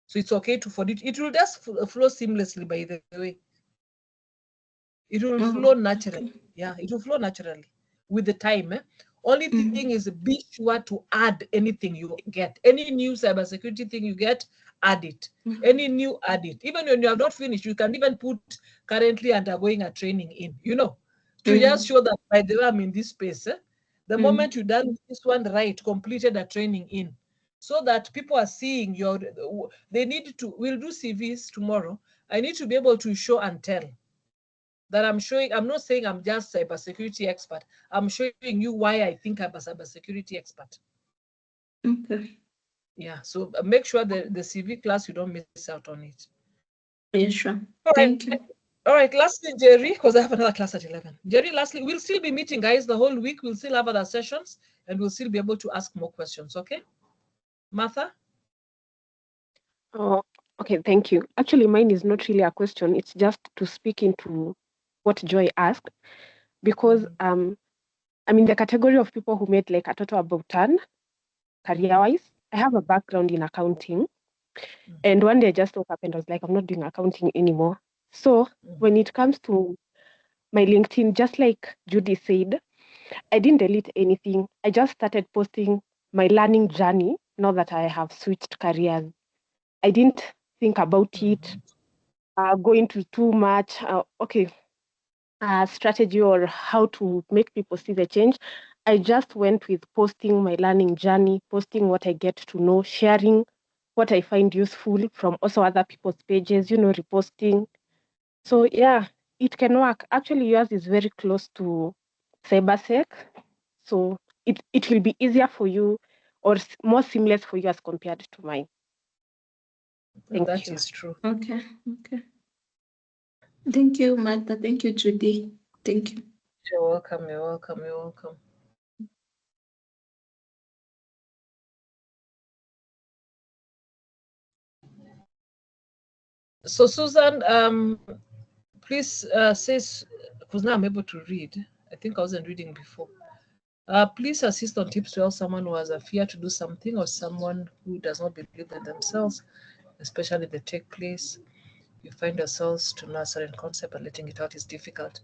So it's okay to forget. It will just flow seamlessly, by the way. It will flow naturally. Yeah, it will flow naturally with the time. Only thing is be sure to add anything you get. Any new cybersecurity thing you get, add it. Any new, add it. Even when you have not finished, you can even put currently undergoing a training in, to just show that, by the way, I'm in this space. The moment you done this one right, completed a training in, so that people are seeing they need to, we'll do CVs tomorrow. I need to be able to show and tell that I'm showing. I'm not saying I'm just cybersecurity expert. I'm showing you why I think I'm a cybersecurity expert. Okay. Yeah, so make sure the CV class, you don't miss out on it. Yeah, sure. All Thank right. you. All right, lastly, Jerry, because I have another class at 11. Jerry, lastly, we'll still be meeting, guys, the whole week. We'll still have other sessions, and we'll still be able to ask more questions, okay? Martha? Oh, okay, thank you. Actually, mine is not really a question. It's just to speak into what Joy asked, because I'm in the category of people who made like a total about 10 career-wise. I have a background in accounting, and one day I just woke up and I was like, I'm not doing accounting anymore. So when it comes to my LinkedIn, just like Judy said, I didn't delete anything. I just started posting my learning journey now that I have switched careers. I didn't think about it, go into too much, strategy or how to make people see the change. I just went with posting my learning journey, posting what I get to know, sharing what I find useful from also other people's pages, reposting. So yeah, it can work. Actually, yours is very close to cybersec. So it will be easier for you or more seamless for you as compared to mine. Thank That you. is true. Okay. Thank you, Martha. Thank you, Judy. Thank you. You're welcome. You're welcome. You're welcome. So Susan, please say, because now I'm able to read. I think I wasn't reading before. Please assist on tips to help someone who has a fear to do something, or someone who does not believe in themselves, especially the tech place. You find yourselves to know a certain concept, but letting it out is difficult.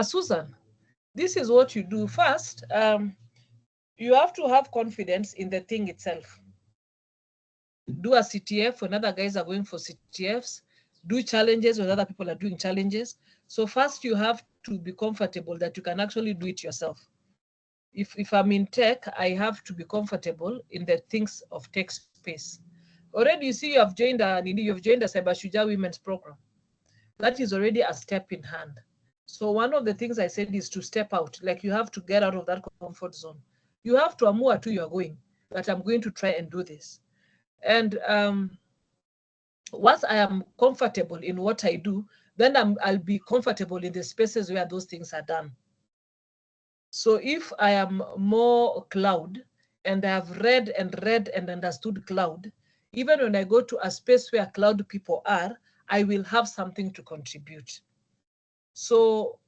Susan, this is what you do. First, you have to have confidence in the thing itself. Do a CTF when other guys are going for CTFs. Do challenges when other people are doing challenges. So first you have to be comfortable that you can actually do it yourself. If I'm in tech, I have to be comfortable in the things of tech space. Already you see you've joined a Cyber Shujaa Women's Program. That is already a step in hand. So one of the things I said is to step out. Like you have to get out of that comfort zone. You have to amua to you're going, that I'm going to try and do this. And once I am comfortable in what I do, then I'll be comfortable in the spaces where those things are done. So if I am more cloud and I have read and understood cloud, even when I go to a space where cloud people are, I will have something to contribute. So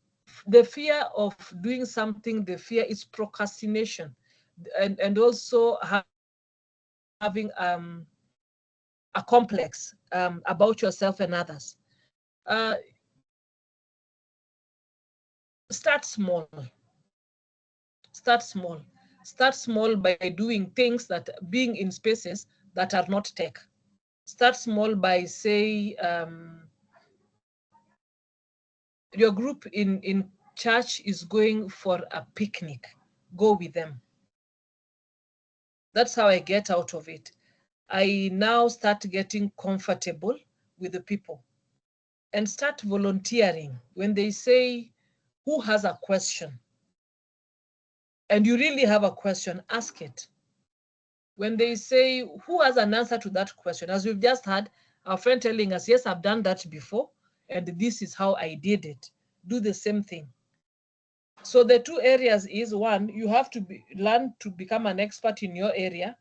the fear of doing something, the fear is procrastination, and also having a complex about yourself and others. Start small. Start small. Start small by doing things that, being in spaces that are not tech. Start small by, say, your group in church is going for a picnic. Go with them. That's how I get out of it. I now start getting comfortable with the people and start volunteering. When they say, who has a question? And you really have a question, ask it. When they say, who has an answer to that question? As we've just had our friend telling us, yes, I've done that before, and this is how I did it. Do the same thing. So the two areas is, one, you have to learn to become an expert in your area.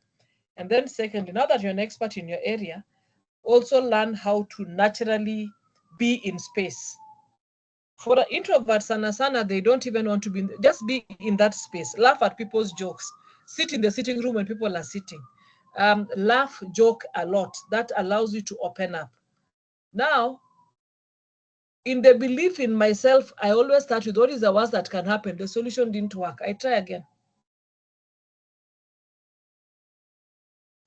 And then secondly, now that you're an expert in your area, also learn how to naturally be in space. For an introvert, sana, they don't even want to be, just be in that space. Laugh at people's jokes. Sit in the sitting room when people are sitting. Laugh, joke a lot. That allows you to open up. Now, in the belief in myself, I always start with what is the worst that can happen. The solution didn't work. I try again.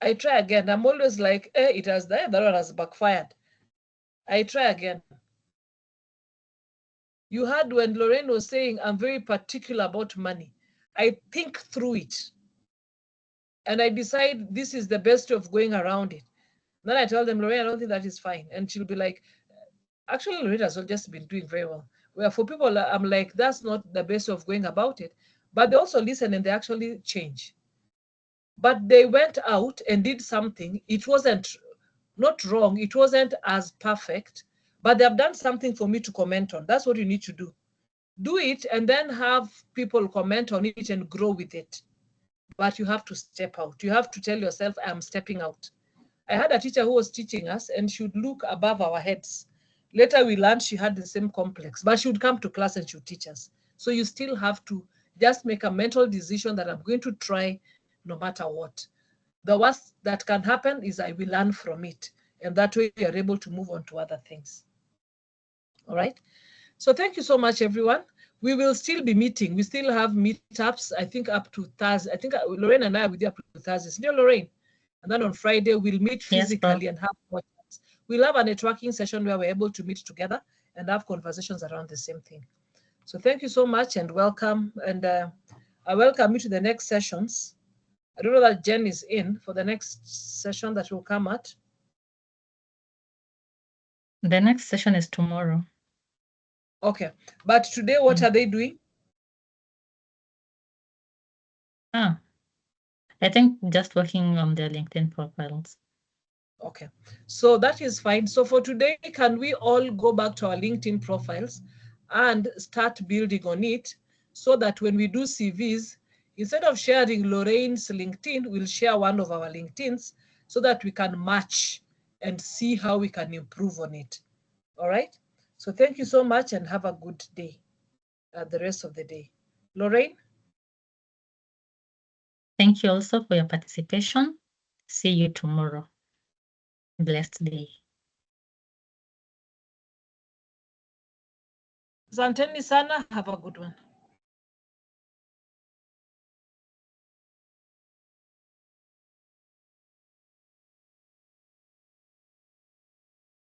I try again. I'm always like, it has that one has backfired. I try again. You heard when Lorraine was saying, I'm very particular about money. I think through it. And I decide this is the best way of going around it. Then I tell them, Lorraine, I don't think that is fine. And she'll be like, actually, Lorraine has just been doing very well. Where for people, I'm like, that's not the best way of going about it. But they also listen and they actually change. But they went out and did something. It wasn't not wrong. It wasn't as perfect, but they have done something for me to comment on. That's what you need to do. Do it and then have people comment on it and grow with it. But you have to step out. You have to tell yourself, I'm stepping out. I had a teacher who was teaching us and she would look above our heads. Later we learned she had the same complex, but she would come to class and she would teach us. So you still have to just make a mental decision that I'm going to try no matter what. The worst that can happen is I will learn from it. And that way you're able to move on to other things. All right. So thank you so much, everyone. We will still be meeting. We still have meetups, I think up to Thursday. I think Lorraine and I will be up to Thursday. Still Lorraine. And then on Friday, we'll meet physically and have more chats. We'll have a networking session where we're able to meet together and have conversations around the same thing. So thank you so much and welcome. And I welcome you to the next sessions. I don't know that Jen is in for the next session that will come at. The next session is tomorrow. Okay. But today, what are they doing? I think just working on their LinkedIn profiles. Okay, so that is fine. So for today, can we all go back to our LinkedIn profiles and start building on it so that when we do CVs, instead of sharing Lorraine's LinkedIn, we'll share one of our LinkedIns so that we can match and see how we can improve on it. All right. So thank you so much and have a good day, the rest of the day. Lorraine? Thank you also for your participation. See you tomorrow. Blessed day. Asanteni sana. Have a good one.